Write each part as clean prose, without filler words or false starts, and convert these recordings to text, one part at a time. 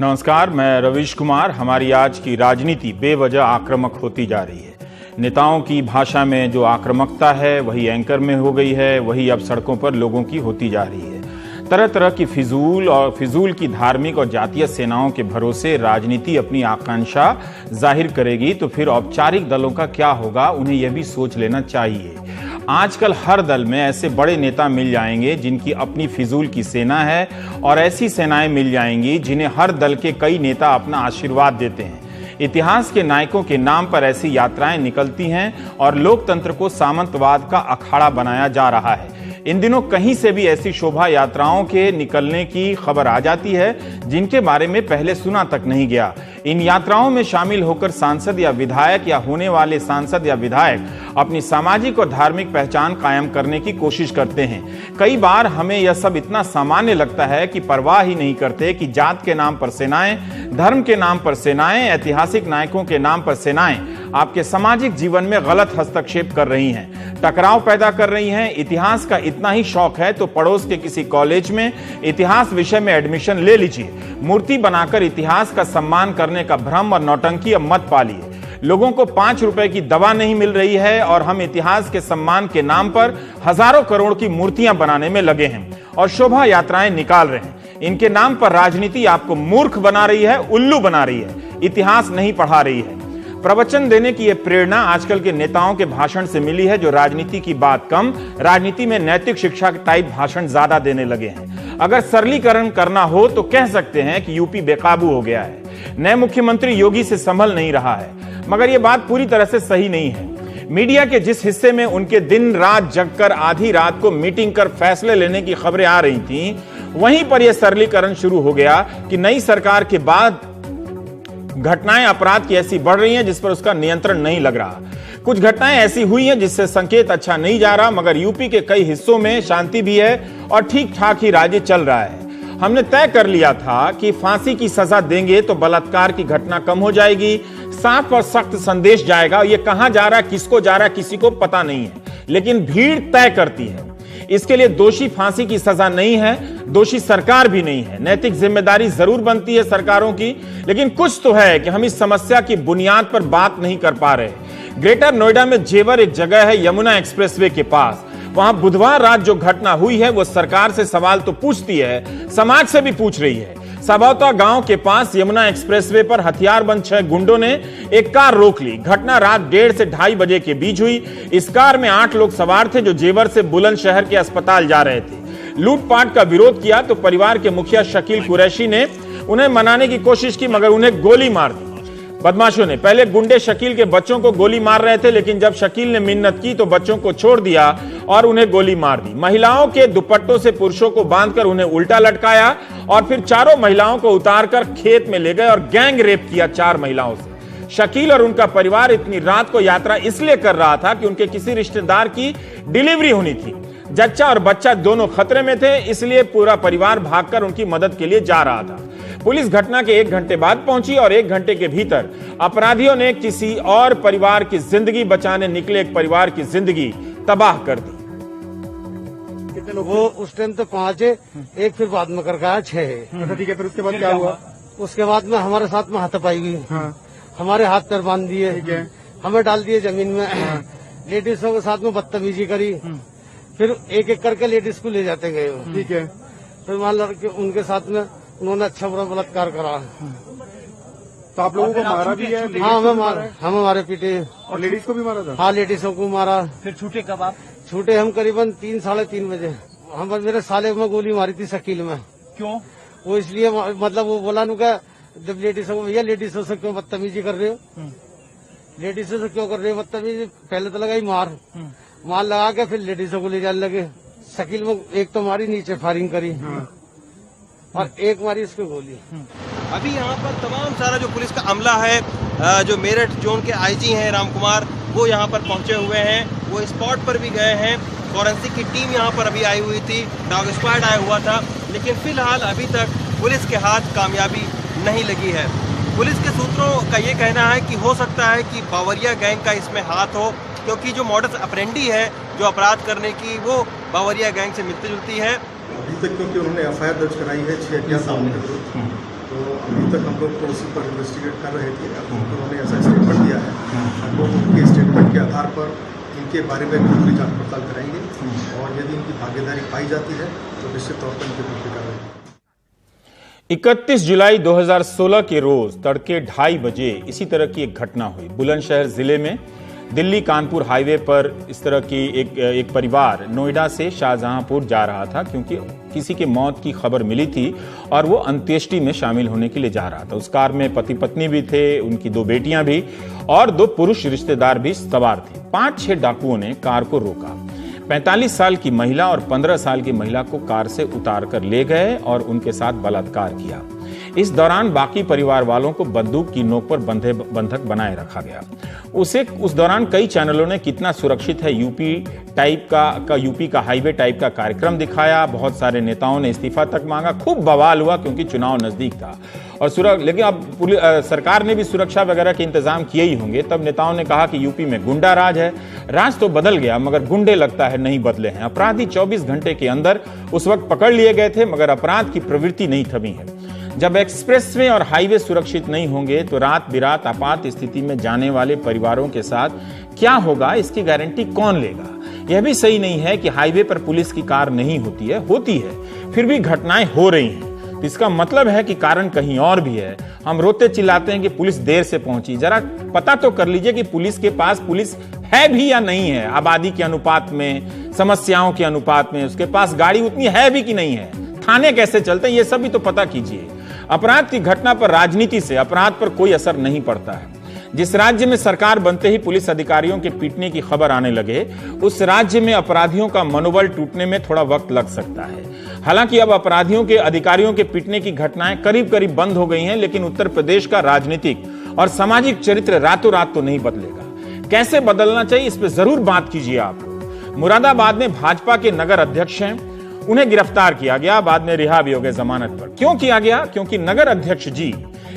नमस्कार, मैं रवीश कुमार। हमारी आज की राजनीति बेवजह आक्रामक होती जा रही है। नेताओं की भाषा में जो आक्रामकता है वही एंकर में हो गई है, वही अब सड़कों पर लोगों की होती जा रही है। तरह तरह की फिजूल की धार्मिक और जातीय सेनाओं के भरोसे राजनीति अपनी आकांक्षा जाहिर करेगी तो फिर औपचारिक दलों का क्या होगा, उन्हें यह भी सोच लेना चाहिए। आजकल हर दल में ऐसे बड़े नेता मिल जाएंगे जिनकी अपनी फिजूल की सेना है, और ऐसी सेनाएं मिल जाएंगी जिन्हें हर दल के कई नेता अपना आशीर्वाद देते हैं। इतिहास के नायकों के नाम पर ऐसी यात्राएं निकलती हैं और लोकतंत्र को सामंतवाद का अखाड़ा बनाया जा रहा है। इन दिनों कहीं से भी ऐसी शोभा यात्राओं के निकलने की खबर आ जाती है जिनके बारे में पहले सुना तक नहीं गया। इन यात्राओं में शामिल होकर सांसद या विधायक या होने वाले सांसद या विधायक अपनी सामाजिक और धार्मिक पहचान कायम करने की कोशिश करते हैं। कई बार हमें यह सब इतना सामान्य लगता है कि परवाह ही नहीं करते कि जात के नाम पर सेनाएं, धर्म के नाम पर सेनाएं, ऐतिहासिक नायकों के नाम पर सेनाएं आपके सामाजिक जीवन में गलत हस्तक्षेप कर रही हैं, टकराव पैदा कर रही हैं। इतिहास का इतना ही शौक है तो पड़ोस के किसी कॉलेज में इतिहास विषय में एडमिशन ले लीजिए। मूर्ति बनाकर इतिहास का सम्मान करने का भ्रम और नौटंकी अब मत पालिए। लोगों को 5 रुपए की दवा नहीं मिल रही है और हम इतिहास के सम्मान के नाम पर हजारों करोड़ की मूर्तियां बनाने में लगे हैं और शोभा यात्राएं निकाल रहे हैं। इनके नाम पर राजनीति आपको मूर्ख बना रही है, उल्लू बना रही है, इतिहास नहीं पढ़ा रही है। प्रवचन देने की यह प्रेरणा आजकल के नेताओं के भाषण से मिली है, जो राजनीति की बात कम, राजनीति में नैतिक शिक्षा टाइप भाषण ज्यादा देने लगे हैं। अगर सरलीकरण करना हो तो कह सकते हैं कि यूपी बेकाबू हो गया है, नए मुख्यमंत्री योगी से संभल नहीं रहा है। मगर यह बात पूरी तरह से सही नहीं है। मीडिया के जिस हिस्से में उनके दिन रात जगकर आधी रात को मीटिंग कर फैसले लेने की खबरें आ रही थीं, वहीं पर यह सरलीकरण शुरू हो गया कि नई सरकार के बाद घटनाएं अपराध की ऐसी बढ़ रही हैं जिस पर उसका नियंत्रण नहीं लग रहा। कुछ घटनाएं ऐसी हुई हैं जिससे संकेत अच्छा नहीं जा रहा, मगर यूपी के कई हिस्सों में शांति भी है और ठीक ठाक ही राज्य चल रहा है। हमने तय कर लिया था कि फांसी की सजा देंगे तो बलात्कार की घटना कम हो जाएगी, साफ और सख्त संदेश जाएगा। ये कहां जा रहा है, किसको जा रहा है, किसी को पता नहीं है, लेकिन भीड़ तय करती है। इसके लिए दोषी फांसी की सजा नहीं है, दोषी सरकार भी नहीं है। नैतिक जिम्मेदारी जरूर बनती है सरकारों की, लेकिन कुछ तो है कि हम इस समस्या की बुनियाद पर बात नहीं कर पा रहे। ग्रेटर नोएडा में जेवर एक जगह है यमुना एक्सप्रेसवे के पास। वहां बुधवार रात जो घटना हुई है वो सरकार से सवाल तो पूछती है, समाज से भी पूछ रही है। सबौता गांव के पास यमुना एक्सप्रेसवे पर हथियारबंद 6 गुंडों ने एक कार रोक ली। घटना रात 1:30 से 2:30 बजे के बीच हुई। इस कार में 8 लोग सवार थे जो जेवर से बुलंदशहर के अस्पताल जा रहे थे। लूटपाट का विरोध किया तो परिवार के मुखिया शकील कुरैशी ने उन्हें मनाने की कोशिश की, मगर उन्हें गोली मार दी बदमाशों ने। पहले गुंडे शकील के बच्चों को गोली मार रहे थे, लेकिन जब शकील ने मिन्नत की तो बच्चों को छोड़ दिया और उन्हें गोली मार दी। महिलाओं के दुपट्टों से पुरुषों को बांधकर उन्हें उल्टा लटकाया और फिर चारों महिलाओं को उतारकर खेत में ले गए और गैंग रेप किया 4 महिलाओं से। शकील और उनका परिवार इतनी रात को यात्रा इसलिए कर रहा था कि उनके किसी रिश्तेदार की डिलीवरी होनी थी। जच्चा और बच्चा दोनों खतरे में थे, इसलिए पूरा परिवार भागकर उनकी मदद के लिए जा रहा था। पुलिस घटना के 1 घंटे बाद पहुंची और 1 घंटे के भीतर अपराधियों ने किसी और परिवार की जिंदगी बचाने निकले एक परिवार की जिंदगी तबाह कर दी। वो उस टाइम तो 5 है, एक फिर बाद में कर गया 6 है। ठीक है, फिर उसके बाद क्या हुआ? उसके बाद में हमारे साथ में हाथापाई हुई। हमारे हाथ पैर बांध दिए, हमें डाल दिए जमीन में। लेडीजों के साथ में बदतमीजी करी, फिर एक एक करके लेडीज को ले जाते गए। ठीक है, फिर वहाँ लड़के उनके साथ में उन्होंने अच्छा बुरा बलात्कार करा। तो आप लोगों को मारा भी है? हाँ, हमें मारे पीटे। और लेडीज को भी मारा था? हाँ, लेडीजों को मारा। फिर छूटे कब आप? छूटे हम करीबन 3 साढ़े 3 बजे। हम मेरे साले में गोली मारी थी शकील में। क्यों? वो इसलिए मतलब वो बोला नु का जब लेडीजों को, भैया लेडीजों से क्यों बदतमीजी कर रहे हो, लेडीजों से क्यों कर रहे हो बदतमीजी। पहले तो लगाई मार लगा के फिर लेडीजों को ले जाने लगे। शकील में एक तो मारी, नीचे फायरिंग करी और एक मारी उसको गोली। अभी यहाँ पर तमाम सारा जो पुलिस का अमला है, जो मेरठ जोन के आईजी हैं राम कुमार, वो यहाँ पर पहुंचे हुए हैं। वो स्पॉट पर भी गए हैं। फॉरेंसिक की टीम यहाँ पर अभी आई हुई थी, डॉग स्क्वाड आया हुआ था, लेकिन फिलहाल अभी तक पुलिस के हाथ कामयाबी नहीं लगी है। पुलिस के सूत्रों का ये कहना है कि हो सकता है कि बावरिया गैंग का इसमें हाथ हो, क्योंकि जो मॉडस ऑपरेंडी है जो अपराध करने की, वो बावरिया गैंग से मिलती जुलती है। अभी तक क्योंकि उन्होंने एफआईआर दर्ज कराई है 6 हत्या सामने, तो अभी तक हम लोग तो उसी पर इन्वेस्टिगेट कर रहे थे। अब उन्होंने ऐसा स्टेटमेंट दिया है, हम लोग उनके स्टेटमेंट के आधार पर इनके बारे में पूरी जांच पड़ताल करेंगे और यदि इनकी भागीदारी पाई जाती है तो निश्चित तौर पर इनके विरुद्ध कार्रवाई। 31 जुलाई 2016 के रोज तड़के 2:30 बजे इसी तरह की एक घटना हुई। बुलंदशहर जिले में दिल्ली कानपुर हाईवे पर इस तरह की एक परिवार नोएडा से शाहजहांपुर जा रहा था, क्योंकि किसी के मौत की खबर मिली थी और वो अंत्येष्टि में शामिल होने के लिए जा रहा था। उस कार में पति पत्नी भी थे, उनकी 2 बेटियां भी और 2 पुरुष रिश्तेदार भी सवार थे। 5-6 डाकुओं ने कार को रोका। 45 साल की महिला और 15 साल की महिला को कार से उतार कर ले गए और उनके साथ बलात्कार किया। इस दौरान बाकी परिवार वालों को बंदूक की नोक पर बंधक बनाए रखा गया। उस दौरान कई चैनलों ने कितना सुरक्षित है यूपी का हाईवे टाइप का कार्यक्रम दिखाया। बहुत सारे नेताओं ने इस्तीफा तक मांगा। खूब बवाल हुआ क्योंकि चुनाव नजदीक था और लेकिन अब सरकार ने भी सुरक्षा वगैरह के इंतजाम किए ही होंगे। तब नेताओं ने कहा कि यूपी में गुंडा राज है। राज तो बदल गया मगर गुंडे लगता है नहीं बदले हैं। अपराधी 24 घंटे के अंदर उस वक्त पकड़ लिए गए थे मगर अपराध की प्रवृत्ति नहीं थमी है। जब एक्सप्रेसवे और हाईवे सुरक्षित नहीं होंगे तो रात बिरात आपात स्थिति में जाने वाले परिवारों के साथ क्या होगा, इसकी गारंटी कौन लेगा। यह भी सही नहीं है कि हाईवे पर पुलिस की कार नहीं होती है, फिर भी घटनाएं हो रही हैं। तो इसका मतलब है कि कारण कहीं और भी है। हम रोते चिल्लाते हैं कि पुलिस देर से पहुंची। जरा पता तो कर लीजिए कि पुलिस के पास पुलिस है भी या नहीं है। आबादी के अनुपात में, समस्याओं के अनुपात में उसके पास गाड़ी उतनी है भी कि नहीं है, थाने कैसे चलते हैं, ये सब भी तो पता कीजिए। अपराध की घटना पर राजनीति से अपराध पर कोई असर नहीं पड़ता है। जिस राज्य में सरकार बनते ही पुलिस अधिकारियों के पीटने की खबर आने लगे, उस राज्य में अपराधियों का मनोबल टूटने में थोड़ा वक्त लग सकता है। हालांकि अब अपराधियों के अधिकारियों के पीटने की घटनाएं करीब करीब बंद हो गई हैं, लेकिन उत्तर प्रदेश का राजनीतिक और सामाजिक चरित्र रातों रात तो नहीं बदलेगा। कैसे बदलना चाहिए, इस पर जरूर बात कीजिए आप। मुरादाबाद में भाजपा के नगर अध्यक्ष हैं, उन्हें गिरफ्तार किया गया, बाद में रिहा भी हो गए जमानत पर। क्यों किया गया? क्योंकि नगर अध्यक्ष जी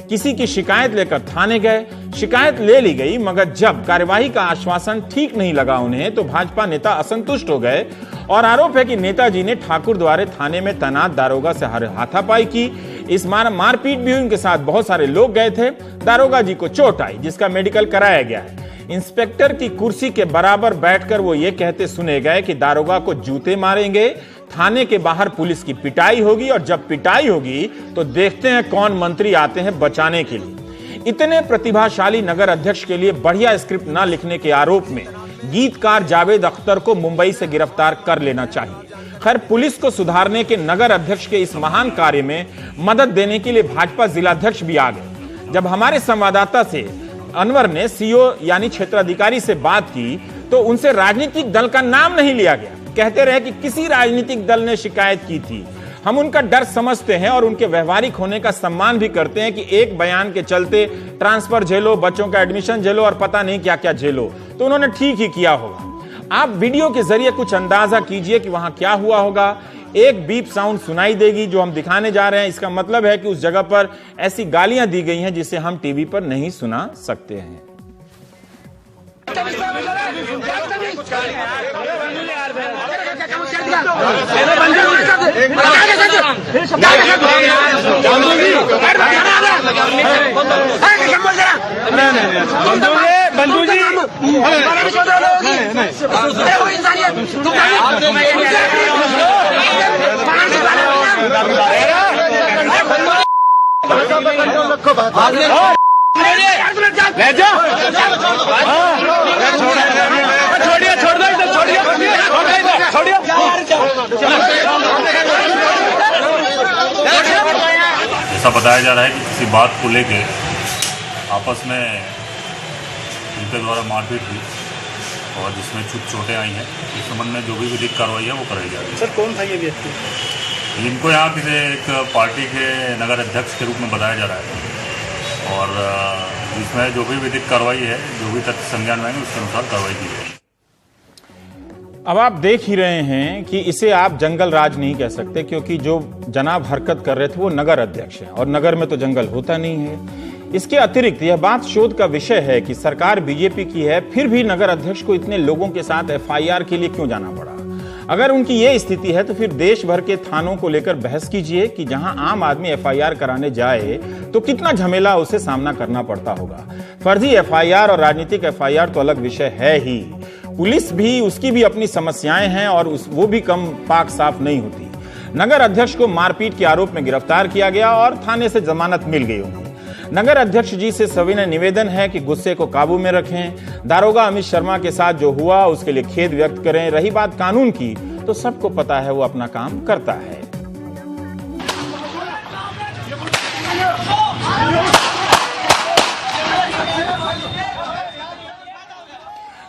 किसी की शिकायत लेकर थाने गए, शिकायत ले ली गई मगर जब कार्यवाही का आश्वासन ठीक नहीं लगा उन्हें तो भाजपा नेता असंतुष्ट हो गए और आरोप है कि नेताजी ने ठाकुर द्वारे थाने में तैनात दारोगा से हाथापाई की। इस मारपीट भी उनके साथ बहुत सारे लोग गए थे। दारोगा जी को चोट आई जिसका मेडिकल कराया गया है। इंस्पेक्टर की कुर्सी के बराबर बैठकर वो ये कहते सुने गए कि दारोगा को जूते मारेंगे, थाने के बाहर पुलिस की पिटाई होगी और जब पिटाई होगी तो देखते हैं कौन मंत्री आते हैं बचाने के लिए। इतने प्रतिभाशाली नगर अध्यक्ष के लिए बढ़िया स्क्रिप्ट ना लिखने के आरोप में गीतकार जावेद अख्तर को मुंबई से गिरफ्तार कर लेना चाहिए। खैर, पुलिस को सुधारने के नगर अध्यक्ष के इस महान कार्य में मदद देने के लिए भाजपा जिलाध्यक्ष भी आ गए। जब हमारे संवाददाता से अनवर ने सीओ यानी क्षेत्राधिकारी से बात की तो उनसे राजनीतिक दल का नाम नहीं लिया गया। कहते रहे कि किसी राजनीतिक दल ने शिकायत की थी। हम उनका डर समझते हैं और उनके व्यवहारिक होने का सम्मान भी करते हैं कि एक बयान के चलते ट्रांसफर झेलो, बच्चों का एडमिशन झेलो और पता नहीं क्या क्या झेलो, तो उन्होंने ठीक ही किया होगा। आप वीडियो के जरिए कुछ अंदाजा कीजिए कि वहां क्या हुआ होगा। एक बीप साउंड सुनाई देगी जो हम दिखाने जा रहे हैं। इसका मतलब है कि उस जगह पर ऐसी गालियां दी गई हैं जिसे हम टीवी पर नहीं सुना सकते हैं। ऐसा बताया जा रहा है कि किसी बात को लेके आपस में उनके द्वारा मारपीट हुई और जिसमें चोटें आई हैं। इस संबंध में जो भी विधिक कार्रवाई है वो कराई जा रही है। सर, कौन था ये व्यक्ति? इनको यहाँ किसी एक पार्टी के नगर अध्यक्ष के रूप में बताया जा रहा है और इसमें जो भी विधिक कार्रवाई है, जो भी तथ्य संज्ञान में आएंगे उसके अनुसार कार्रवाई की जाएगी। अब आप देख ही रहे हैं कि इसे आप जंगल राज नहीं कह सकते, क्योंकि जो जनाब हरकत कर रहे थे वो नगर अध्यक्ष हैं और नगर में तो जंगल होता नहीं है। इसके अतिरिक्त यह बात शोध का विषय है कि सरकार बीजेपी की है, फिर भी नगर अध्यक्ष को इतने लोगों के साथ एफआईआर के लिए क्यों जाना पड़ा। अगर उनकी ये स्थिति है तो फिर देश भर के थानों को लेकर बहस कीजिए कि जहां आम आदमी एफआईआर कराने जाए तो कितना झमेला उसे सामना करना पड़ता होगा। फर्जी एफआईआर और राजनीतिक एफआईआर तो अलग विषय है ही, पुलिस भी उसकी भी अपनी समस्याएं हैं और वो भी कम पाक साफ नहीं होती। नगर अध्यक्ष को मारपीट के आरोप में गिरफ्तार किया गया और थाने से जमानत मिल गई उन्हें। नगर अध्यक्ष जी से सविनय निवेदन है कि गुस्से को काबू में रखें। दारोगा अमित शर्मा के साथ जो हुआ उसके लिए खेद व्यक्त करें। रही बात कानून की तो सबको पता है वो अपना काम करता है।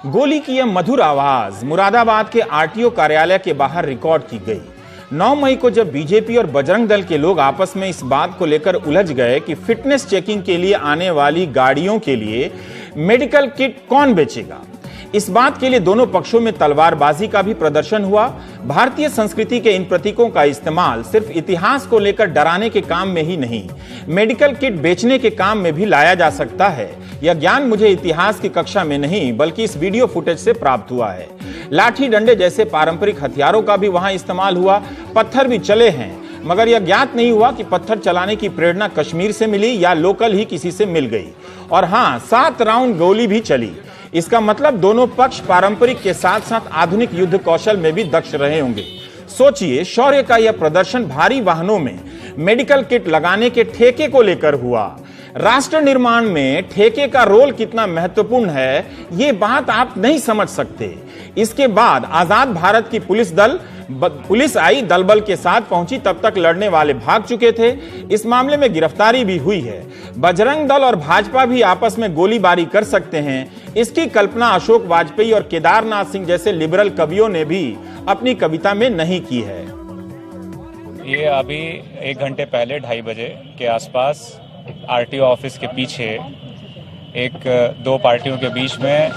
गोली की यह मधुर आवाज मुरादाबाद के आरटीओ कार्यालय के बाहर रिकॉर्ड की गई। 9 मई को जब बीजेपी और बजरंग दल के लोग आपस में इस बात को लेकर उलझ गए कि फिटनेस चेकिंग के लिए आने वाली गाड़ियों के लिए मेडिकल किट कौन बेचेगा, इस बात के लिए दोनों पक्षों में तलवारबाजी का भी प्रदर्शन हुआ। भारतीय संस्कृति के इन प्रतीकों का इस्तेमाल सिर्फ इतिहास को लेकर डराने के काम में ही नहीं, मेडिकल किट बेचने के काम में भी लाया जा सकता है। यह ज्ञान मुझे इतिहास की कक्षा में नहीं बल्कि इस वीडियो फुटेज से प्राप्त हुआ है। लाठी डंडे जैसे पारंपरिक हथियारों का भी वहां इस्तेमाल हुआ, पत्थर भी चले हैं, मगर यह ज्ञात नहीं हुआ कि पत्थर चलाने की प्रेरणा कश्मीर से मिली या लोकल ही किसी से मिल गई। और हां, 7 राउंड गोली भी चली। इसका मतलब दोनों पक्ष पारंपरिक के साथ साथ आधुनिक युद्ध कौशल में भी दक्ष रहे होंगे। सोचिए, शौर्य का यह प्रदर्शन भारी वाहनों में मेडिकल किट लगाने के ठेके को लेकर हुआ। राष्ट्र निर्माण में ठेके का रोल कितना महत्वपूर्ण है, ये बात आप नहीं समझ सकते। इसके बाद आजाद भारत की पुलिस आई, दल बल के साथ पहुंची, तब तक लड़ने वाले भाग चुके थे। इस मामले में गिरफ्तारी भी हुई है। बजरंग दल और भाजपा भी आपस में गोलीबारी कर सकते हैं, इसकी कल्पना अशोक वाजपेयी और केदारनाथ सिंह जैसे लिबरल कवियों ने भी अपनी कविता में नहीं की है। ये अभी 1 घंटे पहले 2:30 बजे के आसपास आरटीओ ऑफिस के पीछे दो पार्टियों के बीच में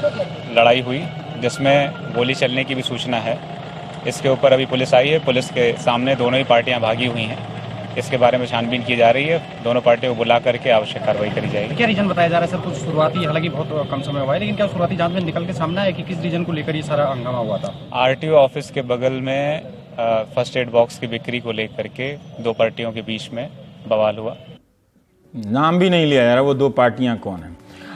लड़ाई हुई, जिसमें गोली चलने की भी सूचना है। इसके ऊपर अभी पुलिस आई है, पुलिस के सामने दोनों ही पार्टियां भागी हुई हैं। इसके बारे में छानबीन की जा रही है, दोनों पार्टियों को बुला करके आवश्यक कार्रवाई करी जाएगी। क्या रीजन बताया जा रहा है सर? कुछ शुरुआती, हालांकि बहुत कम समय हुआ है, लेकिन क्या शुरुआती जांच में निकल के सामने है कि किस रीजन को लेकर ये सारा हंगामा हुआ था? आरटीओ ऑफिस के बगल में फर्स्ट एड बॉक्स की बिक्री को लेकर के दो पार्टियों के बीच में बवाल हुआ। नाम भी नहीं लिया जा रहा वो दो पार्टियां कौन है।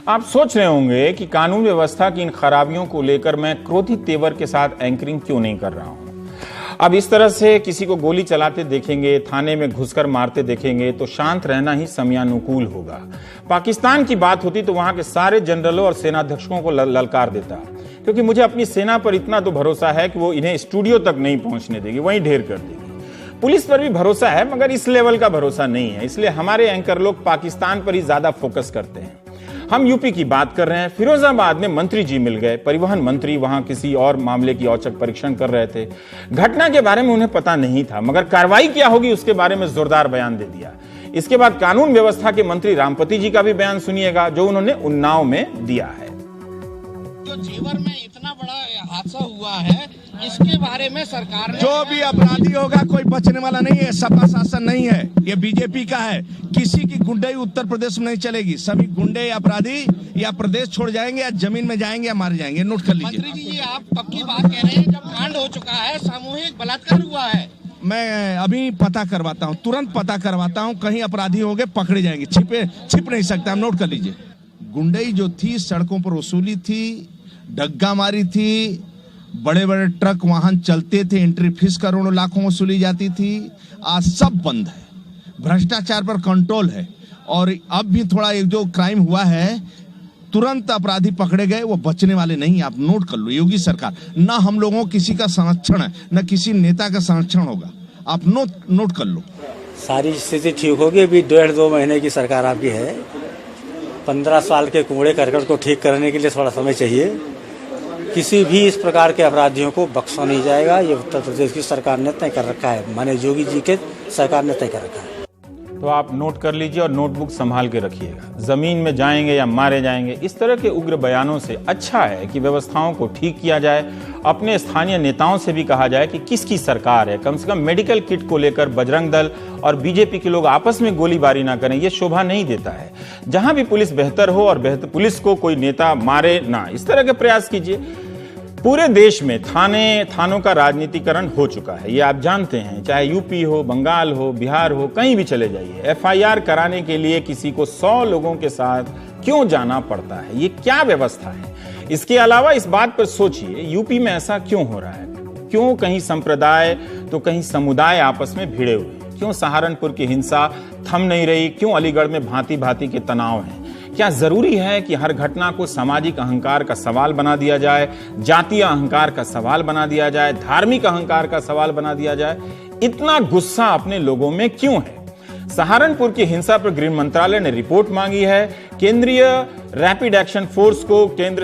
आप सोच रहे होंगे कि कानून व्यवस्था की इन खराबियों को लेकर मैं क्रोधित तेवर के साथ एंकरिंग क्यों नहीं कर रहा हूं। अब इस तरह से किसी को गोली चलाते देखेंगे, थाने में घुसकर मारते देखेंगे तो शांत रहना ही समयानुकूल होगा। पाकिस्तान की बात होती तो वहां के सारे जनरलों और सेनाध्यक्षों को ललकार देता, क्योंकि मुझे अपनी सेना पर इतना तो भरोसा है कि वो इन्हें स्टूडियो तक नहीं पहुंचने देगी, वहीं ढेर कर देगी। पुलिस पर भी भरोसा है, मगर इस लेवल का भरोसा नहीं है। इसलिए हमारे एंकर लोग पाकिस्तान पर ही ज्यादा फोकस करते हैं। हम यूपी की बात कर रहे हैं। फिरोजाबाद में मंत्री जी मिल गए, परिवहन मंत्री वहां किसी और मामले की औचक परीक्षण कर रहे थे। घटना के बारे में उन्हें पता नहीं था, मगर कार्रवाई क्या होगी उसके बारे में जोरदार बयान दे दिया। इसके बाद कानून व्यवस्था के मंत्री रामपति जी का भी बयान सुनिएगा, जो उन्होंने उन्नाव में दिया है। जो जेवर में इतना बड़ा हादसा हुआ है, इसके बारे में सरकार ने, जो भी अपराधी होगा कोई बचने वाला नहीं है। सपा शासन नहीं है, ये बीजेपी का है। किसी की गुंडई उत्तर प्रदेश में नहीं चलेगी। सभी गुंडे अपराधी या प्रदेश छोड़ जाएंगे या जमीन में जाएंगे या मारे जाएंगे। नोट कर लीजिए। मंत्री जी, ये आप पक्की बात कह रहे हैं? जब कांड हो चुका है, सामूहिक बलात्कार हुआ है। मैं अभी पता करवाता हूँ, तुरंत पता करवाता हूँ। कहीं अपराधी होंगे पकड़े जाएंगे, छिप नहीं सकता। नोट कर लीजिए। गुंडई जो थी, सड़कों पर वसूली थी, डग्गा मारी थी, बड़े बड़े ट्रक वाहन चलते थे, एंट्री फीस करोड़ों लाखों वसूली जाती थी। आज सब बंद है, भ्रष्टाचार पर कंट्रोल है। और अब भी थोड़ा एक जो क्राइम हुआ है, तुरंत अपराधी पकड़े गए, वो बचने वाले नहीं। आप नोट कर लो, योगी सरकार ना हम लोगों किसी का संरक्षण है, न किसी नेता का संरक्षण होगा। आप नोट कर लो। सारी स्थिति ठीक होगी। अभी 1.5-2 महीने की सरकार आपकी है। 15 साल के कूड़े करकट को ठीक करने के लिए थोड़ा समय चाहिए। किसी भी इस प्रकार के अपराधियों को बख्शा नहीं जाएगा। ये उत्तर प्रदेश की सरकार ने तय कर रखा है, माने योगी जी के सरकार ने तय कर रखा है। तो आप नोट कर लीजिए और नोटबुक संभाल के रखिएगा। जमीन में जाएंगे या मारे जाएंगे, इस तरह के उग्र बयानों से अच्छा है कि व्यवस्थाओं को ठीक किया जाए। अपने स्थानीय नेताओं से भी कहा जाए कि किसकी सरकार है। कम से कम मेडिकल किट को लेकर बजरंग दल और बीजेपी के लोग आपस में गोलीबारी ना करें, यह शोभा नहीं देता है। जहां भी पुलिस बेहतर हो और पुलिस को कोई नेता मारे ना, इस तरह के प्रयास कीजिए। पूरे देश में थानों का राजनीतिकरण हो चुका है, ये आप जानते हैं। चाहे यूपी हो, बंगाल हो, बिहार हो, कहीं भी चले जाइए, एफआईआर कराने के लिए किसी को 100 लोगों के साथ क्यों जाना पड़ता है? ये क्या व्यवस्था है? इसके अलावा इस बात पर सोचिए, यूपी में ऐसा क्यों हो रहा है? क्यों कहीं संप्रदाय तो कहीं समुदाय आपस में भिड़े हुए हैं? क्यों सहारनपुर की हिंसा थम नहीं रही? क्यों अलीगढ़ में भांति भांति के तनाव हैं? क्या जरूरी है कि हर घटना को सामाजिक अहंकार का सवाल बना दिया जाए, जातीय अहंकार का सवाल बना दिया जाए, धार्मिक अहंकार का सवाल बना दिया जाए? इतना गुस्सा अपने लोगों में क्यों है? सहारनपुर की हिंसा पर गृह मंत्रालय ने रिपोर्ट मांगी है। केंद्रीय रैपिड एक्शन फोर्स को केंद्र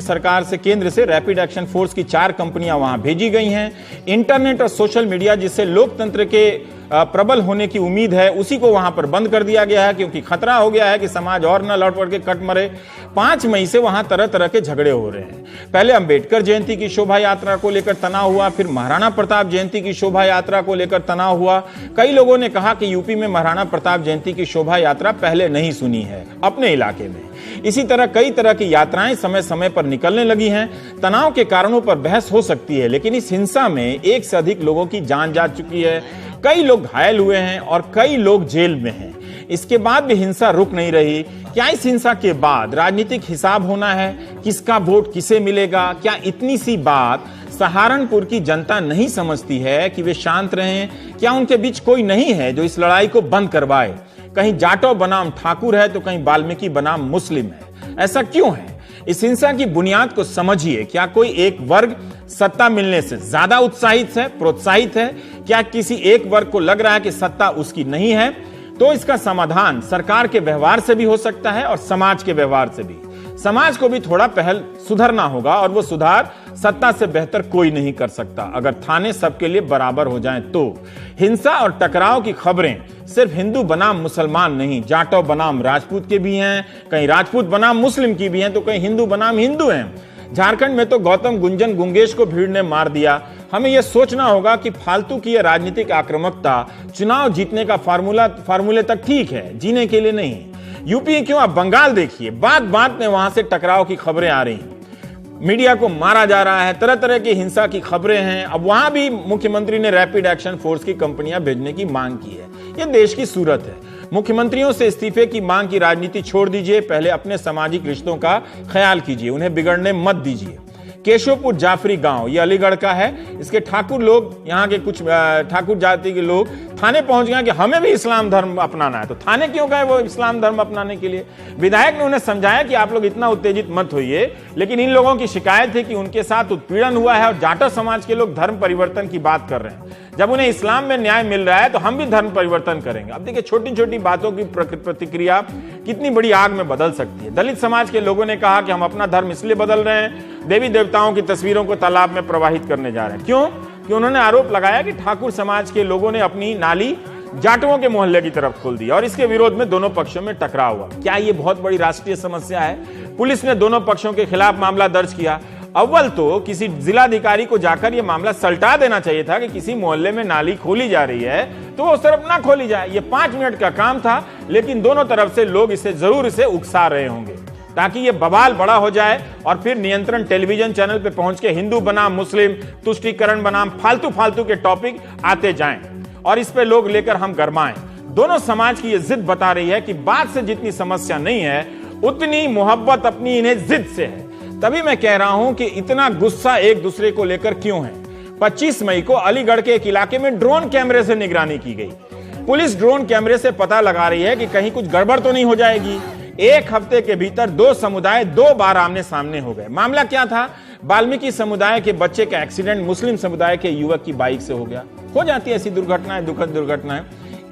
से रैपिड एक्शन फोर्स की 4 कंपनियां वहां भेजी गई हैं। इंटरनेट और सोशल मीडिया जिससे लोकतंत्र के प्रबल होने की उम्मीद है, उसी को वहां पर बंद कर दिया गया है, क्योंकि खतरा हो गया है कि समाज और न लौट पड़ के कट मरे। 5 मई से वहां तरह तरह के झगड़े हो रहे हैं। पहले अंबेडकर जयंती की शोभा यात्रा को लेकर तनाव हुआ, फिर महाराणा प्रताप जयंती की शोभा यात्रा को लेकर तनाव हुआ। कई लोगों ने कहा कि यूपी में महाराणा प्रताप जयंती की शोभा यात्रा पहले नहीं सुनी है अपने इलाके में। इसी तरह कई तरह की यात्राएं समय समय पर निकलने लगी हैं। तनाव के कारणों पर बहस हो सकती है, लेकिन इस हिंसा में 1 से अधिक लोगों की जान जा चुकी है, कई लोग घायल हुए हैं और कई लोग जेल में हैं। इसके बाद भी हिंसा रुक नहीं रही। क्या इस हिंसा के बाद राजनीतिक हिसाब होना है? किसका वोट किसे मिलेगा? क्या इतनी सी बात सहारनपुर की जनता नहीं समझती है कि वे शांत रहें? क्या उनके बीच कोई नहीं है जो इस लड़ाई को बंद करवाए? कहीं जाटो बनाम ठाकुर है तो कहीं वाल्मीकि बनाम मुस्लिम है। ऐसा क्यों है? इस हिंसा की बुनियाद को समझिए। क्या कोई एक वर्ग सत्ता मिलने से ज्यादा उत्साहित है, प्रोत्साहित है? क्या किसी एक वर्ग को लग रहा है कि सत्ता उसकी नहीं है? तो इसका समाधान सरकार के व्यवहार से भी हो सकता है और समाज के व्यवहार से भी। समाज को भी थोड़ा पहल सुधरना होगा, और वो सुधार सत्ता से बेहतर कोई नहीं कर सकता। अगर थाने सबके लिए बराबर हो जाएं तो हिंसा और टकराव की खबरें सिर्फ हिंदू बनाम मुसलमान नहीं, जाटो बनाम राजपूत के भी हैं, कहीं राजपूत बनाम मुस्लिम की भी हैं, तो कहीं हिंदू बनाम हिंदू हैं। झारखंड में तो गौतम गुंजन गुंगेश को भीड़ ने मार दिया। हमें यह सोचना होगा कि फालतू की यह राजनीतिक आक्रामकता चुनाव जीतने का फार्मूले तक ठीक है, जीने के लिए नहीं। यूपी क्यों, आप बंगाल देखिए, बात में वहां से टकराव की खबरें आ रही हैं, मीडिया को मारा जा रहा है, तरह तरह की हिंसा की खबरें हैं। अब वहां भी मुख्यमंत्री ने रैपिड एक्शन फोर्स की कंपनियां भेजने की मांग की है। यह देश की सूरत है। मुख्यमंत्रियों से इस्तीफे की मांग की राजनीति छोड़ दीजिए, पहले अपने सामाजिक रिश्तों का ख्याल कीजिए, उन्हें बिगड़ने मत दीजिए। केशवपुर जाफरी गांव, ये अलीगढ़ का है, इसके ठाकुर लोग, यहाँ के कुछ ठाकुर जाति के लोग थाने पहुंच गए कि हमें भी इस्लाम धर्म अपनाना है। तो थाने क्यों गए वो इस्लाम धर्म अपनाने के लिए? विधायक ने उन्हें समझाया कि आप लोग इतना उत्तेजित मत होइए, लेकिन इन लोगों की शिकायत है कि उनके साथ उत्पीड़न हुआ है और जाटो समाज के लोग धर्म परिवर्तन की बात कर रहे हैं। जब उन्हें इस्लाम में न्याय मिल रहा है तो हम भी धर्म परिवर्तन करेंगे। अब देखिए, छोटी छोटी बातों की प्रतिक्रिया कितनी बड़ी आग में बदल सकती है। दलित समाज के लोगों ने कहा कि हम अपना धर्म इसलिए बदल रहे हैं, देवी देवताओं की तस्वीरों को तालाब में प्रवाहित करने जा रहे हैं। क्यों? कि उन्होंने आरोप लगाया कि ठाकुर समाज के लोगों ने अपनी नाली जाटुओं के मोहल्ले की तरफ खोल दी और इसके विरोध में दोनों पक्षों में टकराव हुआ। क्या ये बहुत बड़ी राष्ट्रीय समस्या है? पुलिस ने दोनों पक्षों के खिलाफ मामला दर्ज किया। अव्वल तो किसी जिलाधिकारी को जाकर यह मामला सल्टा देना चाहिए था कि किसी मोहल्ले में नाली खोली जा रही है तो उस तरफ ना खोली जाए। ये 5 मिनट का काम था, लेकिन दोनों तरफ से लोग इसे जरूर उकसा रहे होंगे ताकि ये बवाल बड़ा हो जाए और फिर नियंत्रण टेलीविजन चैनल पे पहुंच के हिंदू बनाम मुस्लिम, तुष्टीकरण बनाम फालतू के टॉपिक आते जाएं और इस पे लोग लेकर हम गरमाएं। दोनों समाज की ये जिद बता रही है कि बात से जितनी समस्या नहीं है, उतनी मोहब्बत अपनी इन्हें जिद से है। तभी मैं कह रहा हूं कि इतना गुस्सा एक दूसरे को लेकर क्यों है। 25 मई को अलीगढ़ के एक इलाके में ड्रोन कैमरे से निगरानी की गई। पुलिस ड्रोन कैमरे से पता लगा रही है कि कहीं कुछ गड़बड़ तो नहीं हो जाएगी। 1 हफ्ते के भीतर 2 समुदाय 2 बार आमने सामने हो गए। मामला क्या था? वाल्मीकि समुदाय के बच्चे का एक्सीडेंट मुस्लिम समुदाय के युवक की बाइक से हो गया। हो जाती है ऐसी दुर्घटनाएं, दुखद दुर्घटनाएं।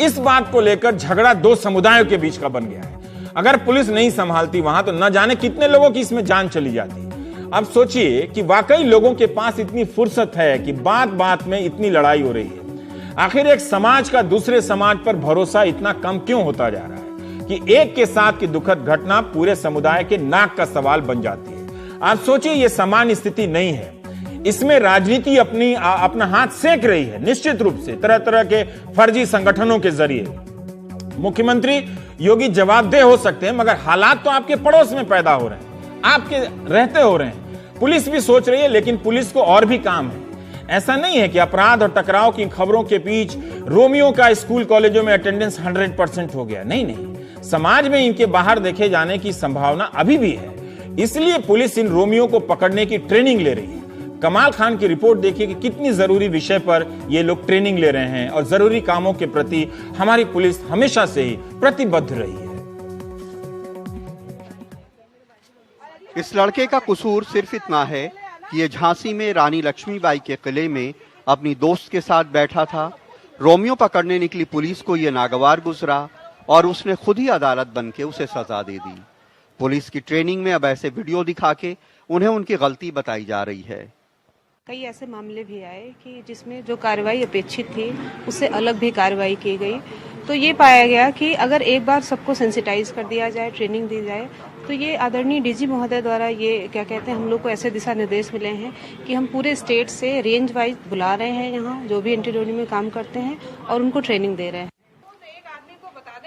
इस बात को लेकर झगड़ा 2 समुदायों के बीच का बन गया है। अगर पुलिस नहीं संभालती वहां तो न जाने कितने लोगों की इसमें जान चली जाती। अब सोचिए कि वाकई लोगों के पास इतनी फुर्सत है कि बात में इतनी लड़ाई हो रही है। आखिर एक समाज का दूसरे समाज पर भरोसा इतना कम क्यों होता जा रहा है कि एक के साथ की दुखद घटना पूरे समुदाय के नाक का सवाल बन जाती है। आप सोचिए, यह सामान्य स्थिति नहीं है। इसमें राजनीति अपना हाथ सेक रही है, निश्चित रूप से तरह तरह के फर्जी संगठनों के जरिए। मुख्यमंत्री योगी जवाबदेह हो सकते हैं, मगर हालात तो आपके पड़ोस में पैदा हो रहे हैं, आपके रहते हो रहे हैं। पुलिस भी सोच रही है, लेकिन पुलिस को और भी काम है। ऐसा नहीं है कि अपराध और टकराव की खबरों के बीच रोमियो का स्कूल कॉलेजों में अटेंडेंस 100% हो गया। नहीं, समाज में इनके बाहर देखे जाने की संभावना अभी भी है। इसलिए पुलिस इन रोमियो को पकड़ने की ट्रेनिंग ले रही है। कमाल खान की रिपोर्ट देखिए कि कितनी जरूरी विषय पर ये लोग ट्रेनिंग ले रहे हैं और जरूरी कामों के प्रति हमारी पुलिस हमेशा से ही प्रतिबद्ध रही है। इस लड़के का कसूर सिर्फ इतना है कि ये झांसी में रानी लक्ष्मीबाई के किले में अपनी दोस्त के साथ बैठा था। रोमियो पकड़ने निकली पुलिस को ये नागवार गुजरा और उसने खुद ही अदालत बनके उसे सजा दे दी। पुलिस की ट्रेनिंग में अब ऐसे वीडियो दिखा के उन्हें उनकी गलती बताई जा रही है। कई ऐसे मामले भी आए कि जिसमें जो कार्रवाई अपेक्षित थी उससे अलग भी कार्रवाई की गई। तो ये पाया गया कि अगर एक बार सबको सेंसिटाइज कर दिया जाए, ट्रेनिंग दी जाए, तो ये आदरणीय डीजी महोदय द्वारा ये क्या कहते हैं, हम लोग को ऐसे दिशा निर्देश मिले हैं कि हम पूरे स्टेट से रेंज वाइज बुला रहे हैं यहाँ जो भी एंटी रोमियो में काम करते हैं और उनको ट्रेनिंग दे रहे हैं।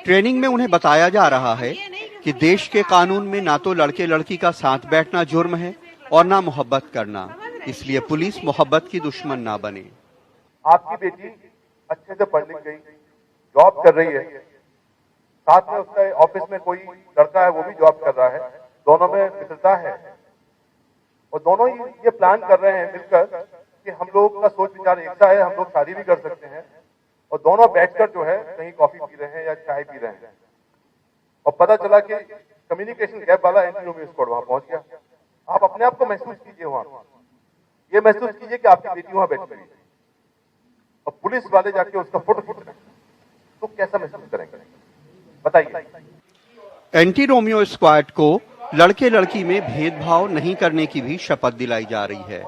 ट्रेनिंग में उन्हें बताया जा रहा है कि देश के कानून में ना तो लड़के लड़की का साथ बैठना जुर्म है और ना मोहब्बत करना, इसलिए पुलिस मोहब्बत की दुश्मन ना बने। आपकी बेटी अच्छे से पढ़ लिख गई, जॉब कर रही है, साथ में उसका ऑफिस में कोई लड़का है वो भी जॉब कर रहा है, दोनों में मित्रता है और दोनों ही ये प्लान कर रहे हैं मिलकर कि हम लोग का सोच विचार एक सा है, हम लोग शादी भी कर सकते हैं और दोनों बैठकर जो है कहीं कॉफी पी रहे हैं या चाय पी रहे हैं और पता चला कि कम्युनिकेशन गैप वाला एंटी रोमियो स्क्वाड वहां पहुंच गया। आप अपने आप को महसूस कीजिए, वहां ये महसूस कीजिए कि आपकी बेटी वहां बैठी है और पुलिस वाले जाके उसका फोटो खींच रहे हैं, तो कैसा महसूस करेंगे बताइए। एंटी रोमियो स्क्वाड को लड़के लड़की में भेदभाव नहीं करने की भी शपथ दिलाई जा रही है।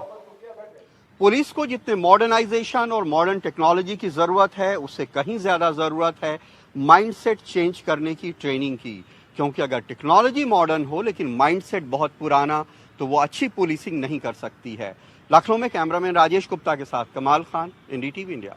पुलिस को जितने मॉडर्नाइजेशन और मॉडर्न टेक्नोलॉजी की जरूरत है, उससे कहीं ज्यादा जरूरत है माइंडसेट चेंज करने की, ट्रेनिंग की। क्योंकि अगर टेक्नोलॉजी मॉडर्न हो लेकिन माइंडसेट बहुत पुराना तो वो अच्छी पुलिसिंग नहीं कर सकती है। लखनऊ में कैमरामैन राजेश गुप्ता के साथ कमाल खान, एनडीटीवी इंडिया।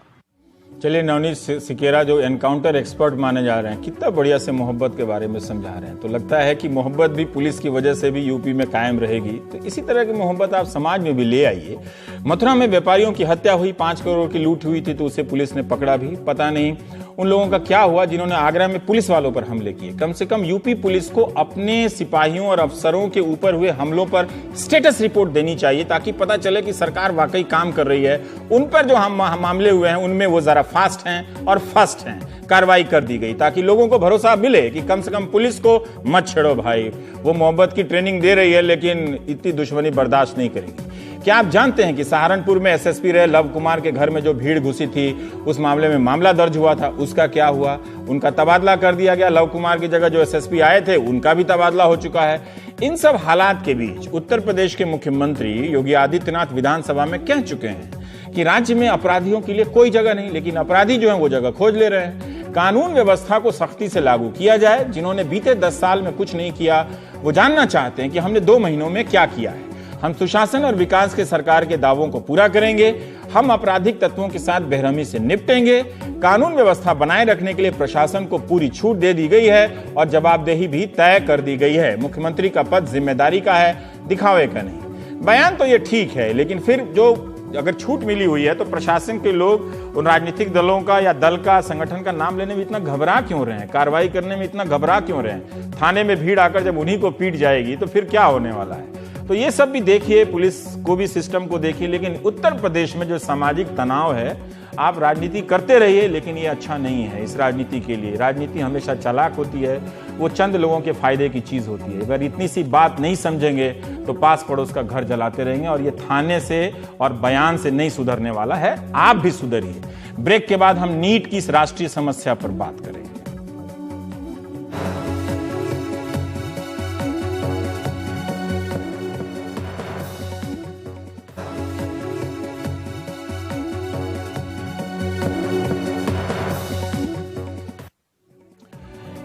चलिए, नवनीत सिकेरा जो एनकाउंटर एक्सपर्ट माने जा रहे हैं, कितना बढ़िया से मोहब्बत के बारे में समझा रहे हैं। तो लगता है कि मोहब्बत भी पुलिस की वजह से भी यूपी में कायम रहेगी। तो इसी तरह की मोहब्बत आप समाज में भी ले आइए। मथुरा में व्यापारियों की हत्या हुई, 5 करोड़ की लूट हुई थी, तो उसे पुलिस ने पकड़ा भी। पता नहीं उन लोगों का क्या हुआ जिन्होंने आगरा में पुलिस वालों पर हमले किए। कम से कम यूपी पुलिस को अपने सिपाहियों और अफसरों के ऊपर हुए हमलों पर स्टेटस रिपोर्ट देनी चाहिए, ताकि पता चले कि सरकार वाकई काम कर रही है। उन पर जो मामले हुए हैं उनमें वो जरा फास्ट हैं और फर्स्ट हैं, कार्रवाई कर दी गई, ताकि लोगों को भरोसा मिले कि कम से कम पुलिस को मत छेड़ो भाई। वो मोहब्बत की ट्रेनिंग दे रही है लेकिन इतनी दुश्मनी बर्दाश्त नहीं करेगी। क्या आप जानते हैं कि सहारनपुर में एसएसपी रहे लव कुमार के घर में जो भीड़ घुसी थी, उस मामले में मामला दर्ज हुआ था, उसका क्या हुआ? उनका तबादला कर दिया गया। लव कुमार की जगह जो एसएसपी आए थे उनका भी तबादला हो चुका है। इन सब हालात के बीच उत्तर प्रदेश के मुख्यमंत्री योगी आदित्यनाथ विधानसभा में कह चुके हैं कि राज्य में अपराधियों के लिए कोई जगह नहीं, लेकिन अपराधी जो है वो जगह खोज ले रहे हैं। कानून व्यवस्था को सख्ती से लागू किया जाए। जिन्होंने बीते 10 साल में कुछ नहीं किया वो जानना चाहते हैं कि हमने 2 महीनों में क्या किया है। हम सुशासन और विकास के सरकार के दावों को पूरा करेंगे। हम आपराधिक तत्वों के साथ बेरहमी से निपटेंगे। कानून व्यवस्था बनाए रखने के लिए प्रशासन को पूरी छूट दे दी गई है और जवाबदेही भी तय कर दी गई है। मुख्यमंत्री का पद जिम्मेदारी का है, दिखावे का नहीं। बयान तो ये ठीक है, लेकिन फिर जो अगर छूट मिली हुई है तो प्रशासन के लोग उन राजनीतिक दलों का या दल का, संगठन का नाम लेने में इतना घबरा क्यों रहे हैं? कार्रवाई करने में इतना घबरा क्यों रहे हैं? थाने में भीड़ आकर जब उन्हीं को पीट जाएगी तो फिर क्या होने वाला है? तो ये सब भी देखिए, पुलिस को भी, सिस्टम को देखिए। लेकिन उत्तर प्रदेश में जो सामाजिक तनाव है, आप राजनीति करते रहिए, लेकिन ये अच्छा नहीं है इस राजनीति के लिए। राजनीति हमेशा चालाक होती है, वो चंद लोगों के फायदे की चीज होती है। अगर इतनी सी बात नहीं समझेंगे तो पास पड़ोस का घर जलाते रहेंगे और ये थाने से और बयान से नहीं सुधरने वाला है। आप भी सुधरिए। ब्रेक के बाद हम नीट की इस राष्ट्रीय समस्या पर बात करेंगे।